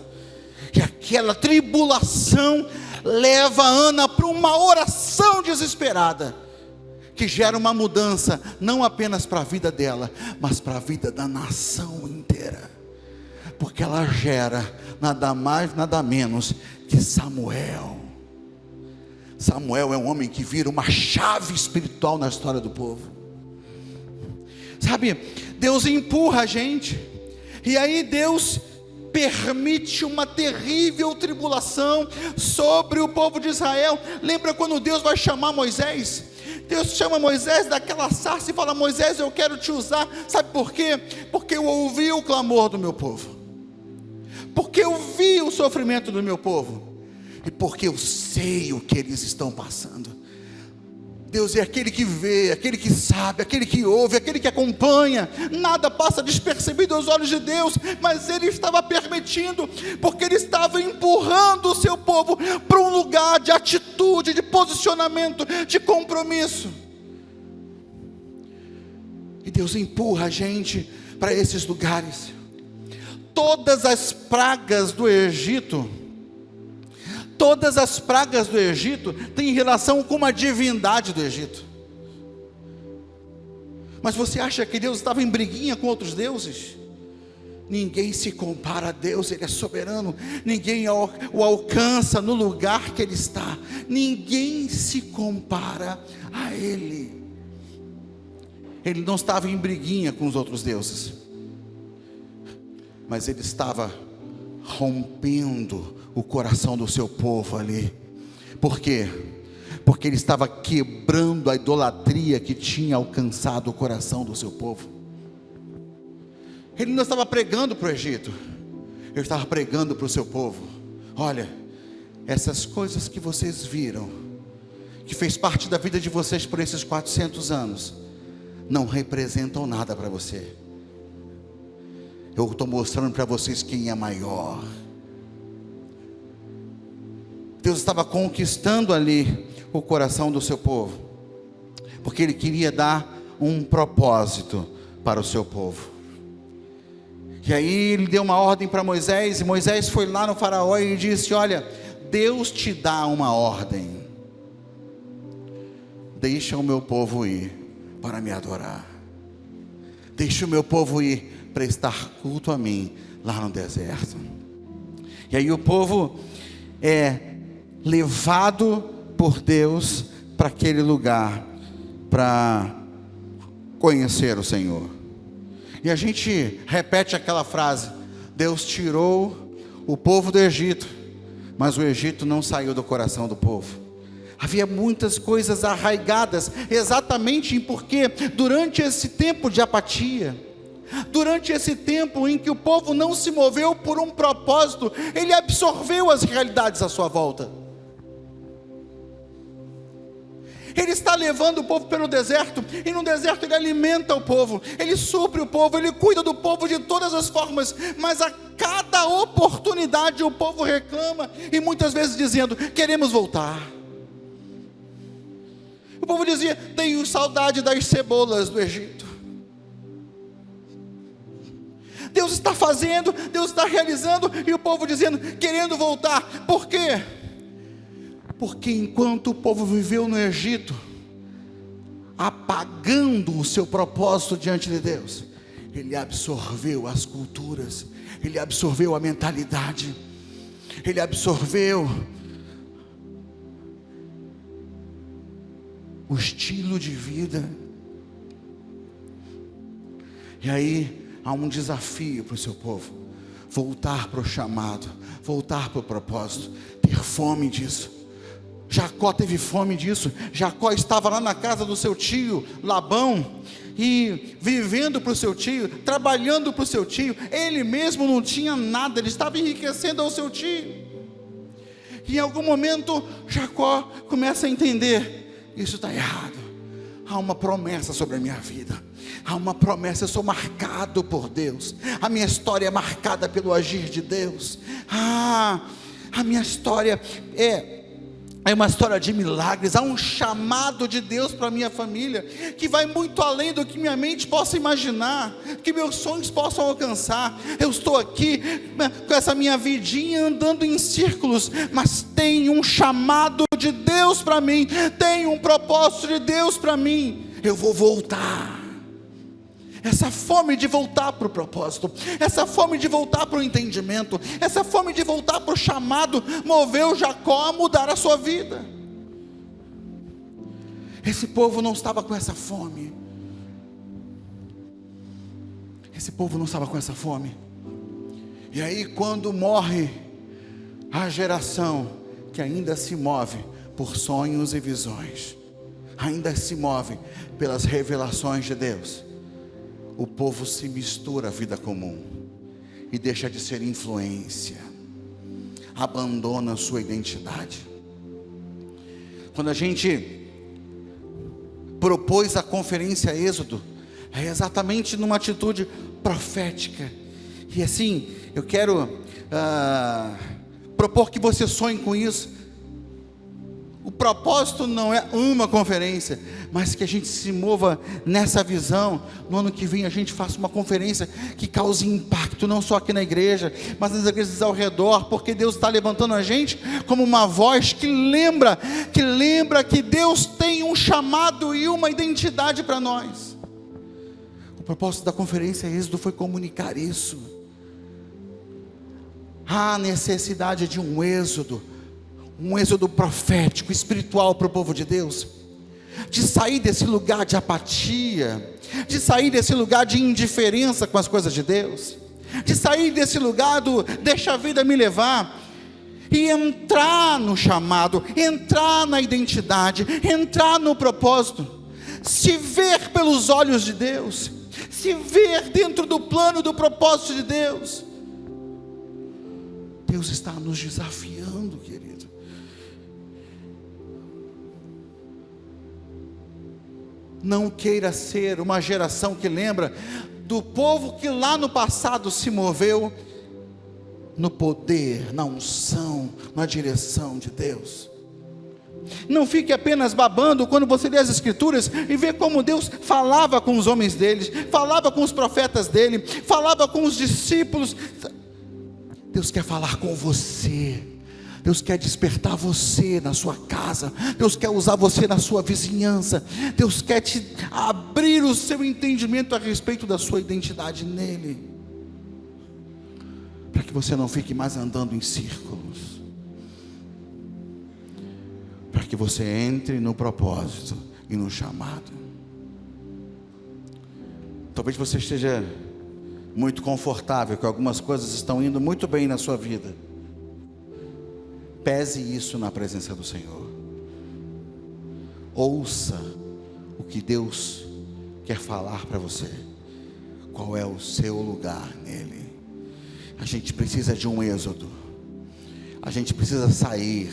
e aquela tribulação leva Ana para uma oração desesperada, que gera uma mudança, não apenas para a vida dela, mas para a vida da nação inteira. Porque ela gera nada mais, nada menos que Samuel. Samuel é um homem que vira uma chave espiritual na história do povo. Sabe, Deus empurra a gente, e aí Deus permite uma terrível tribulação sobre o povo de Israel. Lembra quando Deus vai chamar Moisés? Deus chama Moisés daquela sarça e fala: Moisés, eu quero te usar. Sabe por quê? Porque eu ouvi o clamor do meu povo, porque eu vi o sofrimento do meu povo, e porque eu sei o que eles estão passando. Deus é aquele que vê, aquele que sabe, aquele que ouve, aquele que acompanha. Nada passa despercebido aos olhos de Deus, mas Ele estava permitindo, porque Ele estava empurrando o seu povo para um lugar de atitude, de posicionamento, de compromisso. E Deus empurra a gente para esses lugares. Todas as pragas do Egito têm relação com uma divindade do Egito. Mas você acha que Deus estava em briguinha com outros deuses? Ninguém se compara a Deus, Ele é soberano. Ninguém o alcança no lugar que Ele está. Ninguém se compara a Ele. Ele não estava em briguinha com os outros deuses, mas Ele estava rompendo o coração do seu povo ali. Por quê? Porque Ele estava quebrando a idolatria que tinha alcançado o coração do seu povo. Ele não estava pregando para o Egito, Ele estava pregando para o seu povo: olha, essas coisas que vocês viram, que fez parte da vida de vocês por esses 400 anos, não representam nada para você. Eu estou mostrando para vocês quem é maior. Deus estava conquistando ali o coração do seu povo, porque Ele queria dar um propósito para o seu povo. E aí Ele deu uma ordem para Moisés, e Moisés foi lá no faraó e disse: olha, Deus te dá uma ordem: deixa o meu povo ir para me adorar, deixa o meu povo ir prestar culto a mim lá no deserto. E aí o povo é levado por Deus para aquele lugar, para conhecer o Senhor. E a gente repete aquela frase: Deus tirou o povo do Egito, mas o Egito não saiu do coração do povo. Havia muitas coisas arraigadas, exatamente porque durante esse tempo de apatia, durante esse tempo em que o povo não se moveu por um propósito, ele absorveu as realidades à sua volta. Ele está levando o povo pelo deserto, e no deserto ele alimenta o povo, ele supre o povo, ele cuida do povo de todas as formas, mas a cada oportunidade o povo reclama, e muitas vezes dizendo: queremos voltar. O povo dizia: tenho saudade das cebolas do Egito. Deus está fazendo, Deus está realizando, e o povo dizendo, querendo voltar. Por quê? Porque enquanto o povo viveu no Egito, apagando o seu propósito diante de Deus, ele absorveu as culturas, ele absorveu a mentalidade, ele absorveu o estilo de vida. E aí há um desafio para o seu povo: voltar para o chamado, voltar para o propósito, ter fome disso. Jacó teve fome disso. Jacó estava lá na casa do seu tio Labão, e vivendo para o seu tio, trabalhando para o seu tio. Ele mesmo não tinha nada, ele estava enriquecendo ao seu tio. E em algum momento Jacó começa a entender: isso está errado. Há uma promessa sobre a minha vida, há uma promessa, eu sou marcado por Deus, a minha história é marcada pelo agir de Deus. A minha história é uma história de milagres. Há um chamado de Deus para a minha família, que vai muito além do que minha mente possa imaginar, que meus sonhos possam alcançar. Eu estou aqui com essa minha vidinha andando em círculos, mas tem um chamado de Deus para mim, tem um propósito de Deus para mim. Eu vou voltar. Essa fome de voltar para o propósito, essa fome de voltar para o entendimento, essa fome de voltar para o chamado, moveu Jacó a mudar a sua vida. Esse povo não estava com essa fome. Esse povo não estava com essa fome. E aí, quando morre a geração que ainda se move por sonhos e visões, ainda se move pelas revelações de Deus, o povo se mistura à vida comum e deixa de ser influência, abandona a sua identidade. Quando a gente propôs a conferência Êxodo, é exatamente numa atitude profética. E assim, eu quero propor que você sonhe com isso. O propósito não é uma conferência, mas que a gente se mova nessa visão. No ano que vem a gente faça uma conferência que cause impacto, não só aqui na igreja, mas nas igrejas ao redor, porque Deus está levantando a gente como uma voz que lembra que Deus tem um chamado e uma identidade para nós. O propósito da conferência Êxodo foi comunicar isso. Há necessidade de um êxodo profético, espiritual para o povo de Deus, de sair desse lugar de apatia, de sair desse lugar de indiferença com as coisas de Deus, de sair desse lugar do deixa a vida me levar, e entrar no chamado, entrar na identidade, entrar no propósito, se ver pelos olhos de Deus, se ver dentro do plano do propósito de Deus. Deus está nos desafiando, querido. Não queira ser uma geração que lembra do povo que lá no passado se moveu no poder, na unção, na direção de Deus. Não fique apenas babando quando você lê as Escrituras e vê como Deus falava com os homens deles, falava com os profetas dele, falava com os discípulos. Deus quer falar com você. Deus quer despertar você na sua casa. Deus quer usar você na sua vizinhança. Deus quer te abrir o seu entendimento a respeito da sua identidade nele, para que você não fique mais andando em círculos, para que você entre no propósito e no chamado. Talvez você esteja muito confortável, que algumas coisas estão indo muito bem na sua vida. Pese isso na presença do Senhor. Ouça o que Deus quer falar para você. Qual é o seu lugar nele? A gente precisa de um êxodo. A gente precisa sair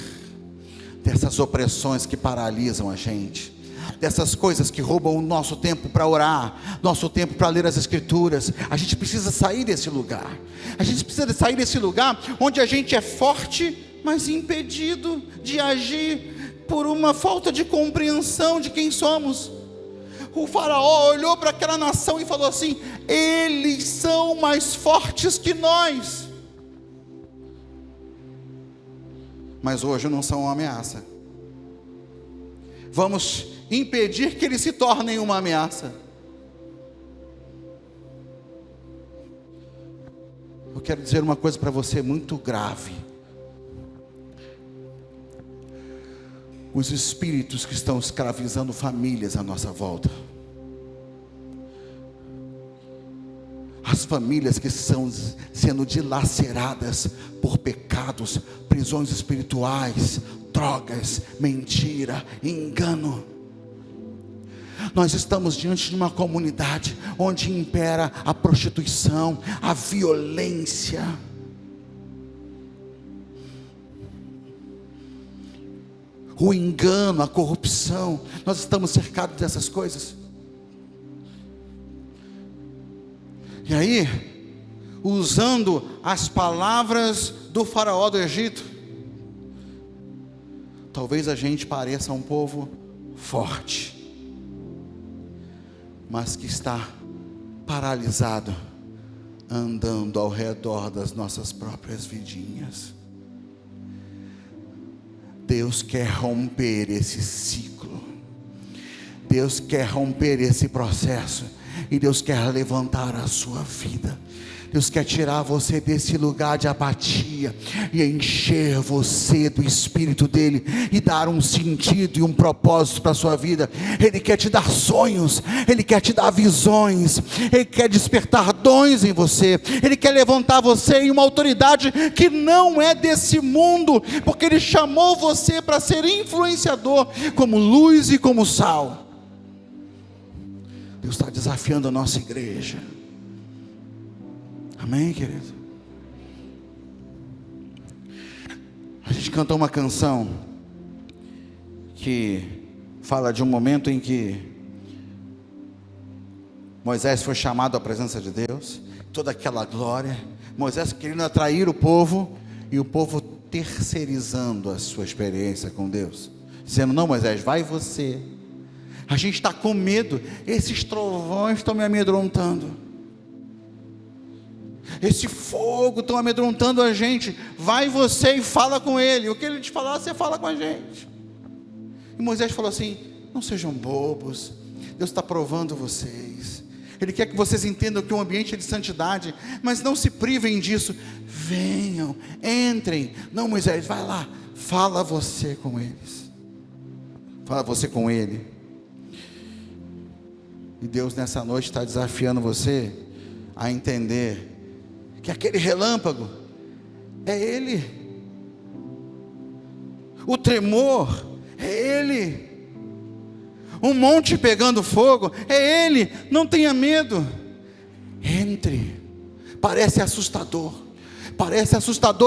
dessas opressões que paralisam a gente, dessas coisas que roubam o nosso tempo para orar, nosso tempo para ler as Escrituras. A gente precisa sair desse lugar. A gente precisa sair desse lugar onde a gente é forte, mas impedido de agir por uma falta de compreensão de quem somos. O faraó olhou para aquela nação e falou assim: eles são mais fortes que nós. Mas hoje não são uma ameaça. Vamos impedir que eles se tornem uma ameaça. Eu quero dizer uma coisa para você muito grave. Os espíritos que estão escravizando famílias à nossa volta, as famílias que estão sendo dilaceradas por pecados, prisões espirituais, drogas, mentira, engano. Nós estamos diante de uma comunidade onde impera a prostituição, a violência. O engano, a corrupção. Nós estamos cercados dessas coisas. E aí, usando as palavras do faraó do Egito, talvez a gente pareça um povo forte, mas que está paralisado, andando ao redor das nossas próprias vidinhas. Deus quer romper esse ciclo. Deus quer romper esse processo. E Deus quer levantar a sua vida. Deus quer tirar você desse lugar de apatia e encher você do Espírito dele e dar um sentido e um propósito para a sua vida. Ele quer te dar sonhos, ele quer te dar visões, ele quer despertar dons em você, ele quer levantar você em uma autoridade que não é desse mundo, porque ele chamou você para ser influenciador, como luz e como sal. Deus está desafiando a nossa igreja. Amém, querido? A gente cantou uma canção que fala de um momento em que Moisés foi chamado à presença de Deus, toda aquela glória, Moisés querendo atrair o povo, e o povo terceirizando a sua experiência com Deus, dizendo: não, Moisés, vai você. A gente está com medo, esses trovões estão me amedrontando, esse fogo está amedrontando a gente, vai você e fala com ele, o que ele te falar, você fala com a gente. E Moisés falou assim: não sejam bobos, Deus está provando vocês, Ele quer que vocês entendam que o ambiente é de santidade, mas não se privem disso, venham, entrem. Não, Moisés, vai lá, fala você com eles, fala você com ele. E Deus nessa noite está desafiando você a entender que aquele relâmpago é Ele, o tremor é Ele, um monte pegando fogo é Ele. Não tenha medo, entre. Parece assustador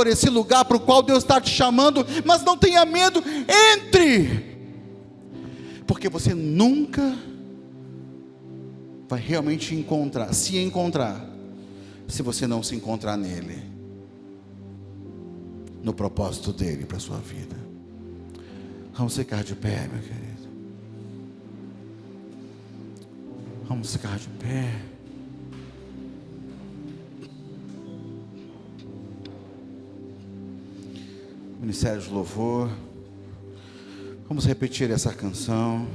esse lugar para o qual Deus está te chamando, mas não tenha medo, entre, porque você nunca vai realmente encontrar, se você não se encontrar nele, no propósito dele para a sua vida. Vamos ficar de pé, meu querido. Vamos ficar de pé. Ministério de Louvor. Vamos repetir essa canção.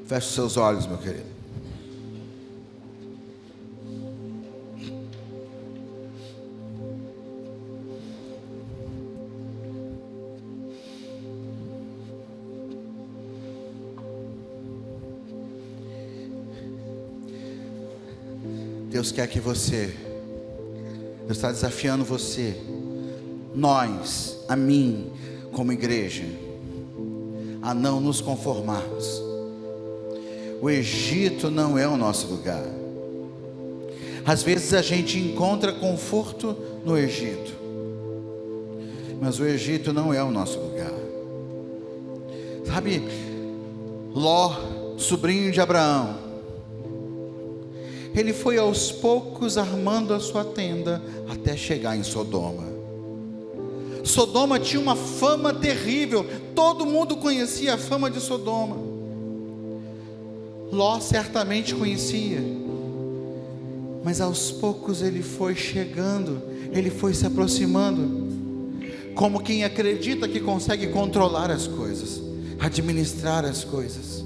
Feche os seus olhos, meu querido. Deus quer que você, Deus está desafiando você, nós, a mim, como igreja, a não nos conformarmos. O Egito não é o nosso lugar. Às vezes a gente encontra conforto no Egito, mas o Egito não é o nosso lugar. Sabe, Ló, sobrinho de Abraão, ele foi aos poucos armando a sua tenda até chegar em Sodoma. Sodoma tinha uma fama terrível, todo mundo conhecia a fama de Sodoma. Ló certamente conhecia, mas aos poucos ele foi chegando, ele foi se aproximando, como quem acredita que consegue controlar as coisas, administrar as coisas.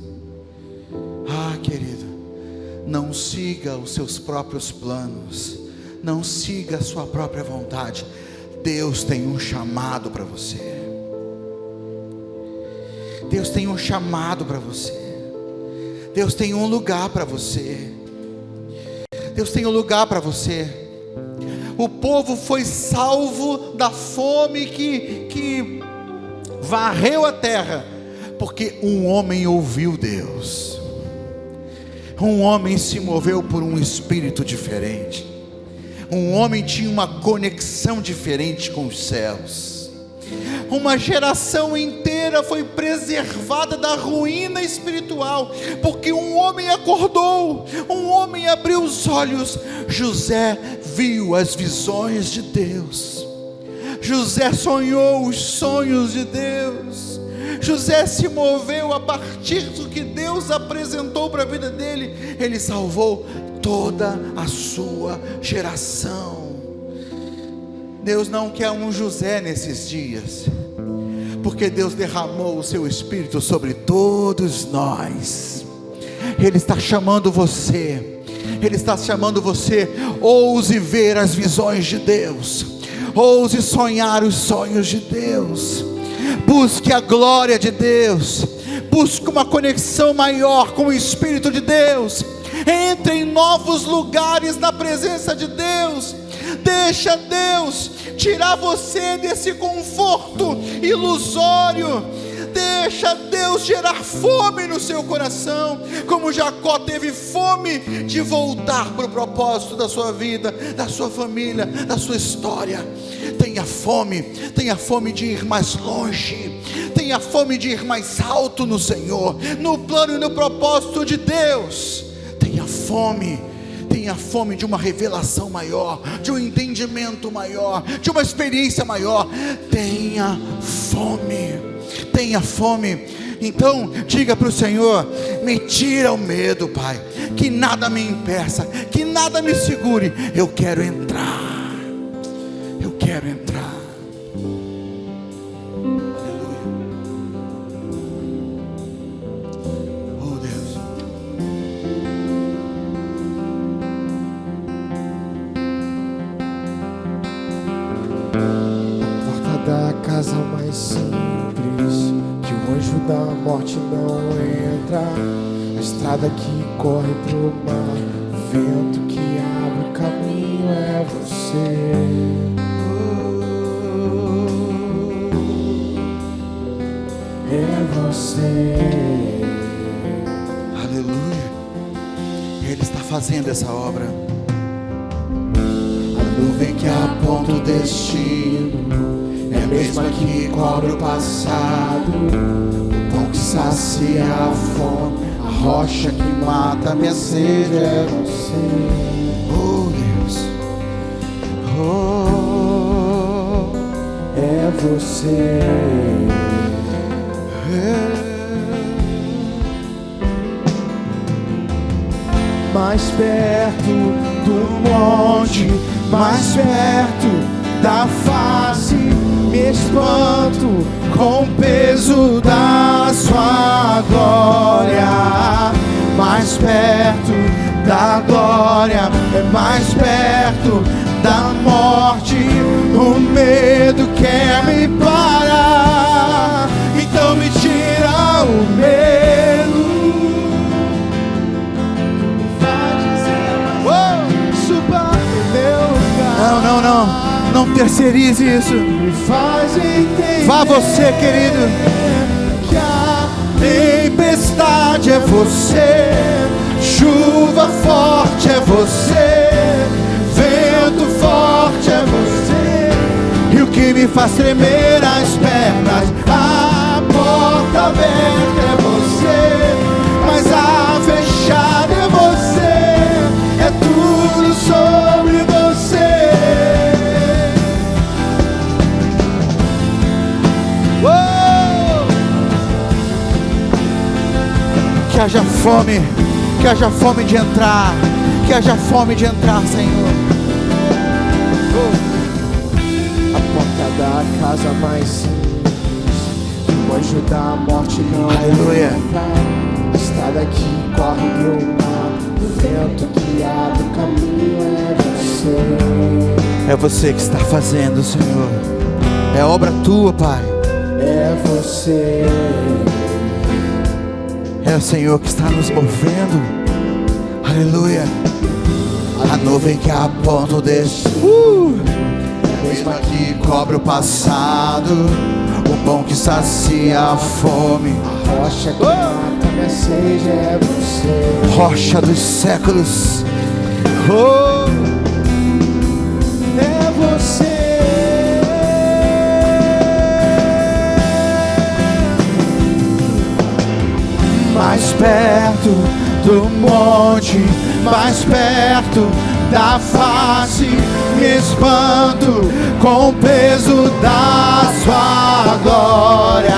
Ah, querido, não siga os seus próprios planos, não siga a sua própria vontade. Deus tem um chamado para você. Deus tem um chamado para você. Deus tem um lugar para você. Deus tem um lugar para você. O povo foi salvo da fome que varreu a terra, porque um homem ouviu Deus. Um homem se moveu por um espírito diferente. Um homem tinha uma conexão diferente com os céus. Uma geração inteira foi preservada da ruína espiritual, porque um homem acordou, um homem abriu os olhos. José viu as visões de Deus. José sonhou os sonhos de Deus. José se moveu a partir do que Deus apresentou para a vida dele. Ele salvou toda a sua geração. Deus não quer um José nesses dias, porque Deus derramou o seu Espírito sobre todos nós. Ele está chamando você. Ele está chamando você. Ouse ver as visões de Deus. Ouse sonhar os sonhos de Deus. Busque a glória de Deus. Busque uma conexão maior com o Espírito de Deus. Entre em novos lugares na presença de Deus. Deixa Deus tirar você desse conforto ilusório. Deixa Deus gerar fome no seu coração, como Jacó teve fome de voltar para o propósito da sua vida, da sua família, da sua história. Tenha fome de ir mais longe, tenha fome de ir mais alto no Senhor, no plano e no propósito de Deus. Tenha fome de uma revelação maior, de um entendimento maior, de uma experiência maior. Tenha fome. Então diga para o Senhor: me tira o medo, Pai, que nada me impeça, que nada me segure. Eu quero entrar. Aleluia. Oh Deus. Porta da casa mais simples, que o anjo da morte não entra. A estrada que corre pro mar, o vento que abre o caminho é você. É você. Aleluia. Ele está fazendo essa obra. A nuvem que aponta o destino é a mesma que cobre o passado. O pão que sacia a fome, a rocha que mata a minha sede é você. Oh Deus. É você. Mais perto do monte, mais perto da face, me espanto com o peso da sua glória. Mais perto da glória, é mais perto da morte. O medo quer me parar, então me tira o medo. Não terceirize isso. me faz entender. Vá você, querido. Que a Tempestade é você, chuva forte é você, vento forte é você, e o que me faz tremer as pernas, a porta aberta é você, mas a fechada é você, é tudo sobre você. Que haja fome de entrar, que haja fome de entrar, Senhor. A porta da casa mais simples, o anjo da morte não Aleluia. entra. A estrada que corre pro mar, o vento que abre o caminho é você. É você que está fazendo, Senhor. É obra tua, Pai. É você. É o Senhor que está nos movendo. Aleluia. A nuvem que aponta o destino, é a mesma que cobre o passado, o pão que sacia a fome. A rocha que mata minha sede é você. Rocha dos séculos. Oh, É você. mais perto do monte, mais perto da face, me espanto com o peso da sua glória.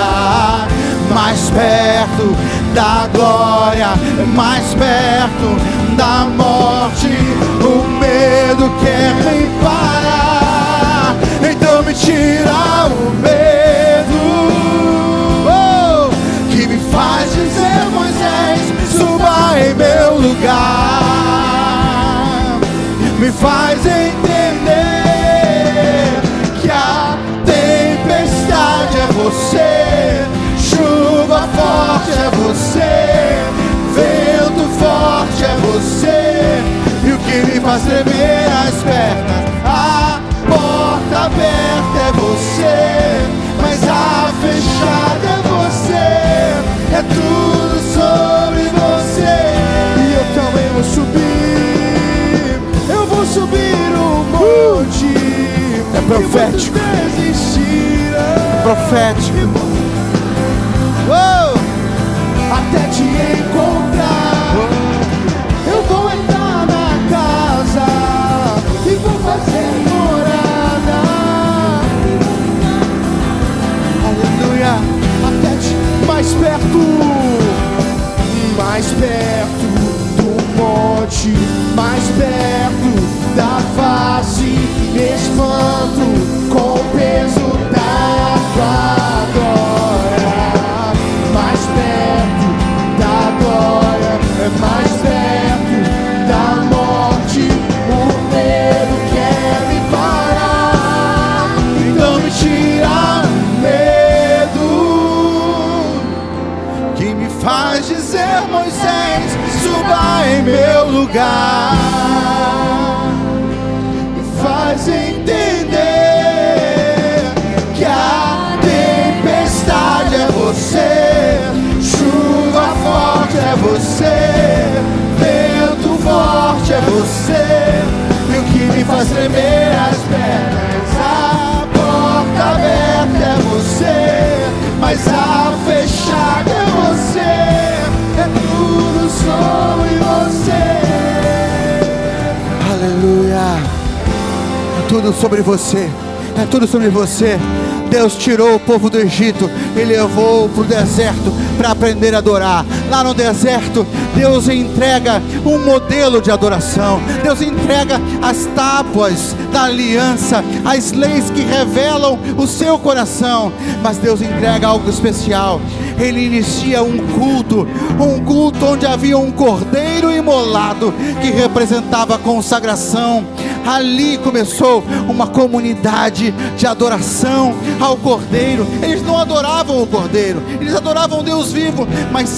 Mais perto da glória, mais perto da morte, o medo quer me parar, então me tira o medo, que me faz dizer: Moisés, suba em meu lugar, me faz entender que a tempestade é você, chuva forte é você, vento forte é você, e o que me faz tremer as pernas, a porta aberta é você, mas a fechada é você, é tudo sobre você. E eu também vou subir, eu vou subir o monte. É profético. E muitos desistiram. Profético. Até te encontrar, eu vou entrar na casa e vou fazer morada. Aleluia. Até te mais perto do monte, mais perto da face, me espanto com o peso da tua glória. Mais perto da glória, mais perto da morte, o medo quer me parar, então me tira o medo, Que me faz dizer: Moisés, suba em meu lugar, me faz entender que a tempestade é você, chuva forte é você, vento forte é você, e o que me faz tremer as pernas, a porta aberta é você, mas a fechada é você, é tudo sobre você. aleluia. É tudo sobre você, é tudo sobre você. Deus tirou o povo do Egito e levou para o deserto para aprender a adorar. Lá no deserto, Deus entrega um modelo de adoração. Deus entrega as tábuas da aliança, as leis que revelam o seu coração. Mas Deus entrega algo especial. Ele inicia um culto onde havia um cordeiro imolado que representava a consagração. Ali começou uma comunidade de adoração ao cordeiro. Eles não adoravam o cordeiro, eles adoravam o Deus vivo, mas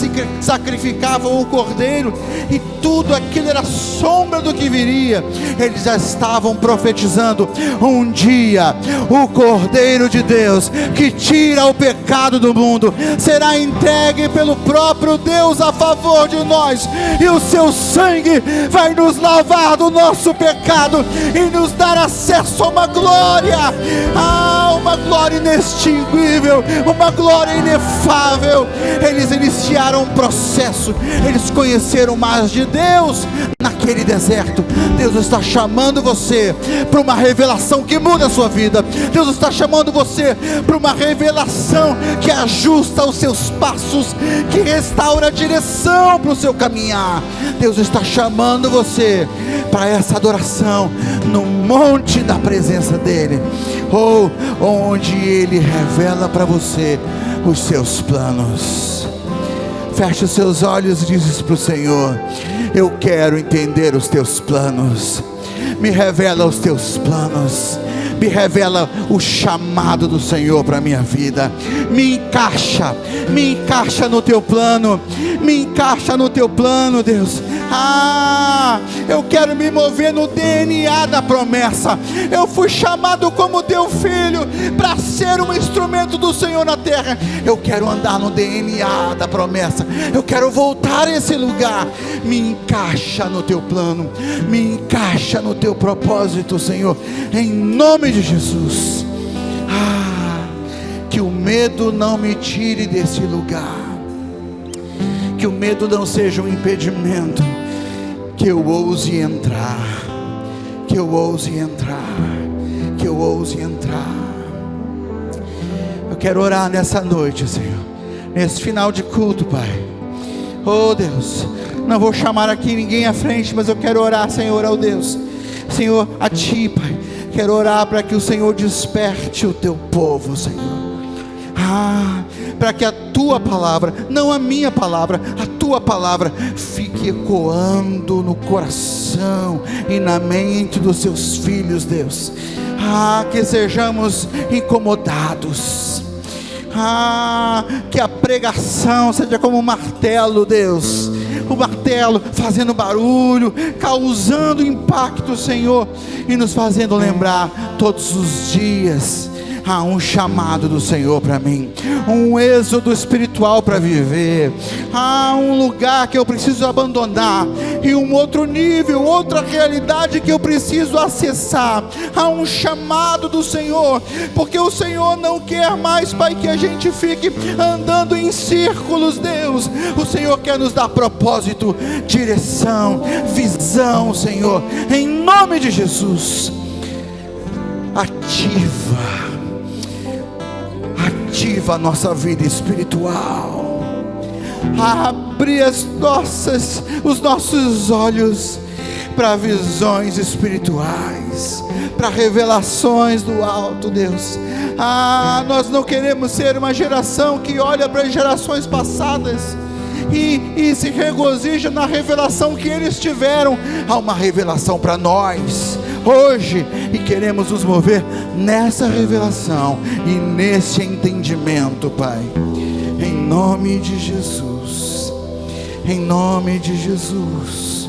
sacrificavam o cordeiro, e tudo aquilo era sombra do que viria. Eles já estavam profetizando: um dia o Cordeiro de Deus, que tira o pecado do mundo, será entregue pelo próprio Deus a favor de nós, e o seu sangue vai nos lavar do nosso pecado e nos dar acesso a uma glória, uma glória inextinguível, uma glória inefável. Eles iniciaram um processo, eles conheceram mais de Deus naquele deserto. Deus está chamando você para uma revelação que muda a sua vida. Deus está chamando você para uma revelação que ajusta os seus passos, que restaura a direção para o seu caminhar. Deus está chamando você para essa adoração no monte da presença dEle, onde Ele revela para você os seus planos. Feche os seus olhos e diz para o Senhor: eu quero entender os teus planos. Me revela os teus planos. Me revela o chamado do Senhor para a minha vida. Me encaixa no teu plano. Me encaixa no teu plano, Deus. Eu quero me mover no DNA da promessa. Eu fui chamado como teu filho para ser um instrumento do Senhor na terra. Eu quero andar no DNA da promessa. Eu quero voltar a esse lugar. Me encaixa no teu plano. Me encaixa no teu propósito, Senhor, em nome de Jesus. Que o medo não me tire desse lugar. Que o medo não seja um impedimento. Que eu ouse entrar. Que eu ouse entrar. Que eu ouse entrar. Eu quero orar nessa noite, Senhor, nesse final de culto, Pai. Oh Deus, não vou chamar aqui ninguém à frente, mas eu quero orar, Senhor, ao Deus, Senhor, a Ti, Pai. Quero orar para que o Senhor desperte o Teu povo, Senhor. Para que a Tua palavra, não a minha palavra, a Tua palavra fique ecoando no coração e na mente dos Seus filhos, Deus. Que sejamos incomodados. Que a pregação seja como um martelo, Deus. O martelo fazendo barulho, causando impacto, Senhor, e nos fazendo lembrar todos os dias. Um chamado do Senhor para mim, um êxodo espiritual para viver, um lugar que eu preciso abandonar, e um outro nível, outra realidade que eu preciso acessar. Um chamado do Senhor, porque o Senhor não quer mais, Pai, que a gente fique andando em círculos, Deus. O Senhor quer nos dar propósito, direção, visão, Senhor, em nome de Jesus. Ativa a nossa vida espiritual. Abre os nossos olhos para visões espirituais, para revelações do alto, Deus. Nós não queremos ser uma geração que olha para as gerações passadas e se regozija na revelação que eles tiveram. Há uma revelação para nós hoje, e queremos nos mover nessa revelação e nesse entendimento, Pai, em nome de Jesus, em nome de Jesus,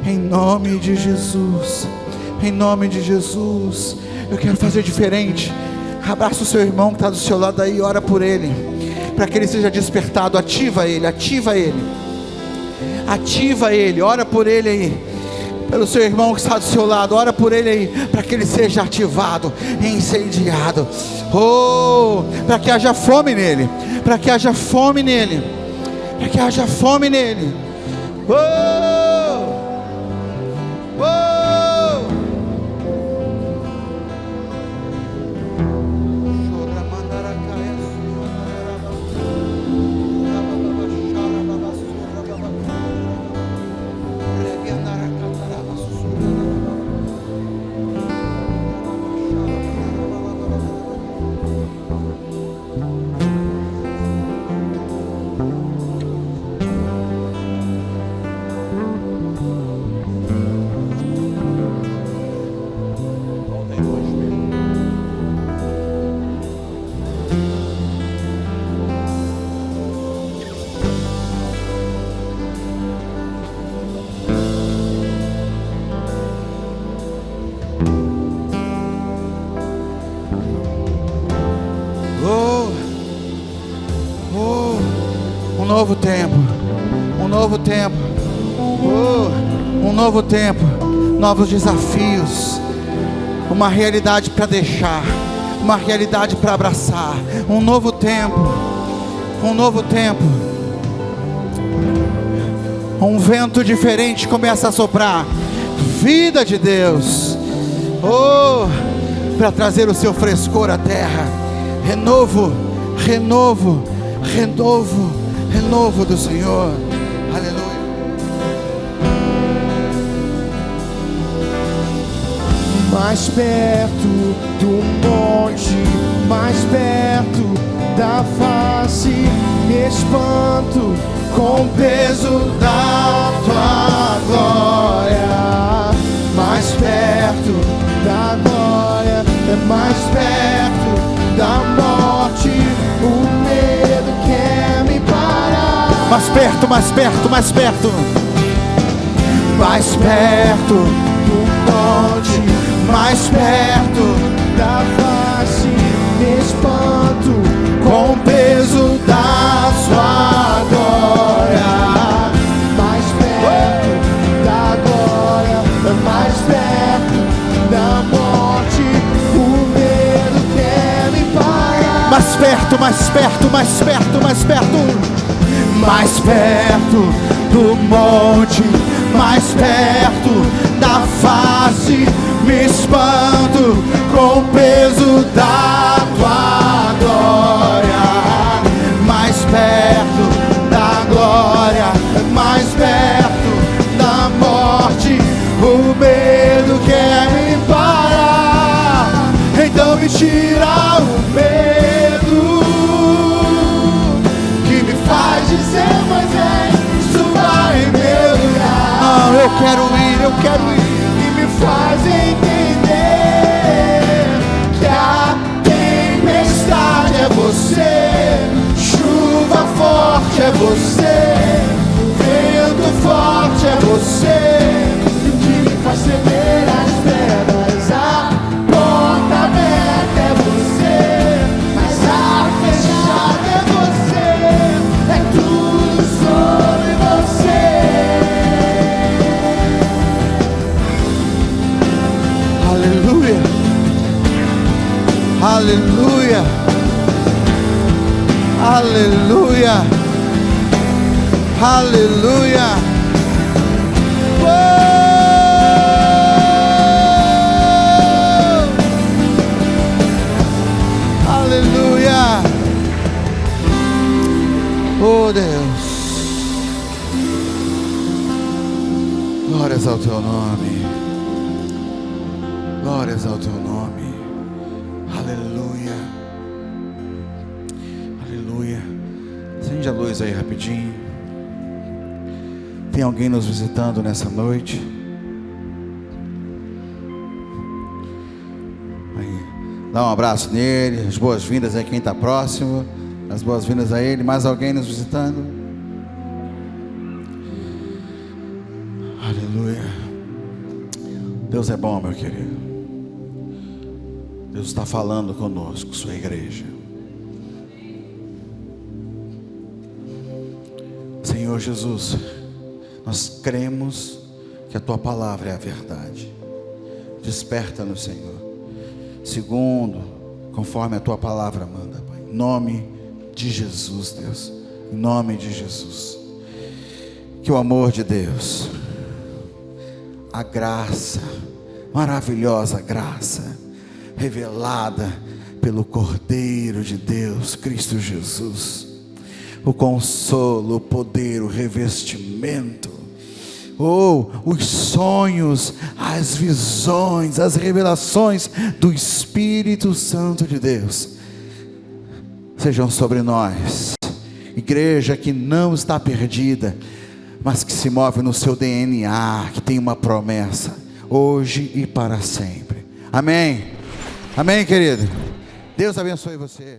em nome de Jesus, em nome de Jesus. Eu quero fazer diferente. Abraça o seu irmão que está do seu lado aí, ora por ele, para que ele seja despertado. Ativa ele, ora por ele aí. Pelo seu irmão que está do seu lado, ora por ele aí, para que ele seja ativado, incendiado, para que haja fome nele, para que haja fome nele, para que haja fome nele. novo tempo, um novo tempo, um novo tempo, novos desafios, uma realidade para deixar, uma realidade para abraçar, um novo tempo, um novo tempo. Um vento diferente começa a soprar, vida de Deus, para trazer o seu frescor à terra, renovo, renovo, renovo, renovo do Senhor, aleluia. Mais perto do monte, mais perto da face, me espanto com o peso da tua glória. Mais perto da glória, mais perto da morte, o medo quer me parar. Mais perto, mais perto, mais perto, mais perto do monte, mais perto da face, me espanto com o peso da sua glória. Mais perto da glória, mais perto da morte, o medo quer me parar. mais perto, mais perto, mais perto, mais perto, mais perto do monte, mais perto da face, me espanto com o peso da tua glória. Mais perto da glória, mais perto da morte, o medo quer me parar. Então me tira o medo que me faz dizer, mas suba em meu lugar. Não, eu quero ir, eu quero ir. E me faz entender que a tempestade é você, chuva forte é você, vento forte é você, que me faz tremer as pedras. A porta aberta é você, mas a fechada é você, é tudo sobre você. Aleluia, aleluia, aleluia, aleluia. Aleluia. Oh Deus, glórias ao teu nome. Glórias ao teu nome. Aleluia. Aleluia. Acende a luz aí rapidinho. Tem alguém nos visitando nessa noite? Aí, dá um abraço nele. As boas-vindas a quem está próximo. As boas-vindas a ele. Mais alguém nos visitando? Aleluia. Deus é bom, meu querido. Deus está falando conosco, sua igreja. Senhor Jesus, nós cremos que a tua palavra é a verdade. Desperta-nos, Senhor, segundo, conforme a tua palavra manda, Pai. Em nome de Jesus, Deus, em nome de Jesus. Que o amor de Deus, a graça, maravilhosa graça, revelada pelo Cordeiro de Deus, Cristo Jesus, o consolo, o poder, o revestimento, os sonhos, as visões, as revelações do Espírito Santo de Deus, sejam sobre nós, igreja que não está perdida, mas que se move no seu DNA, que tem uma promessa, hoje e para sempre. Amém. Amém, querido. Deus abençoe você.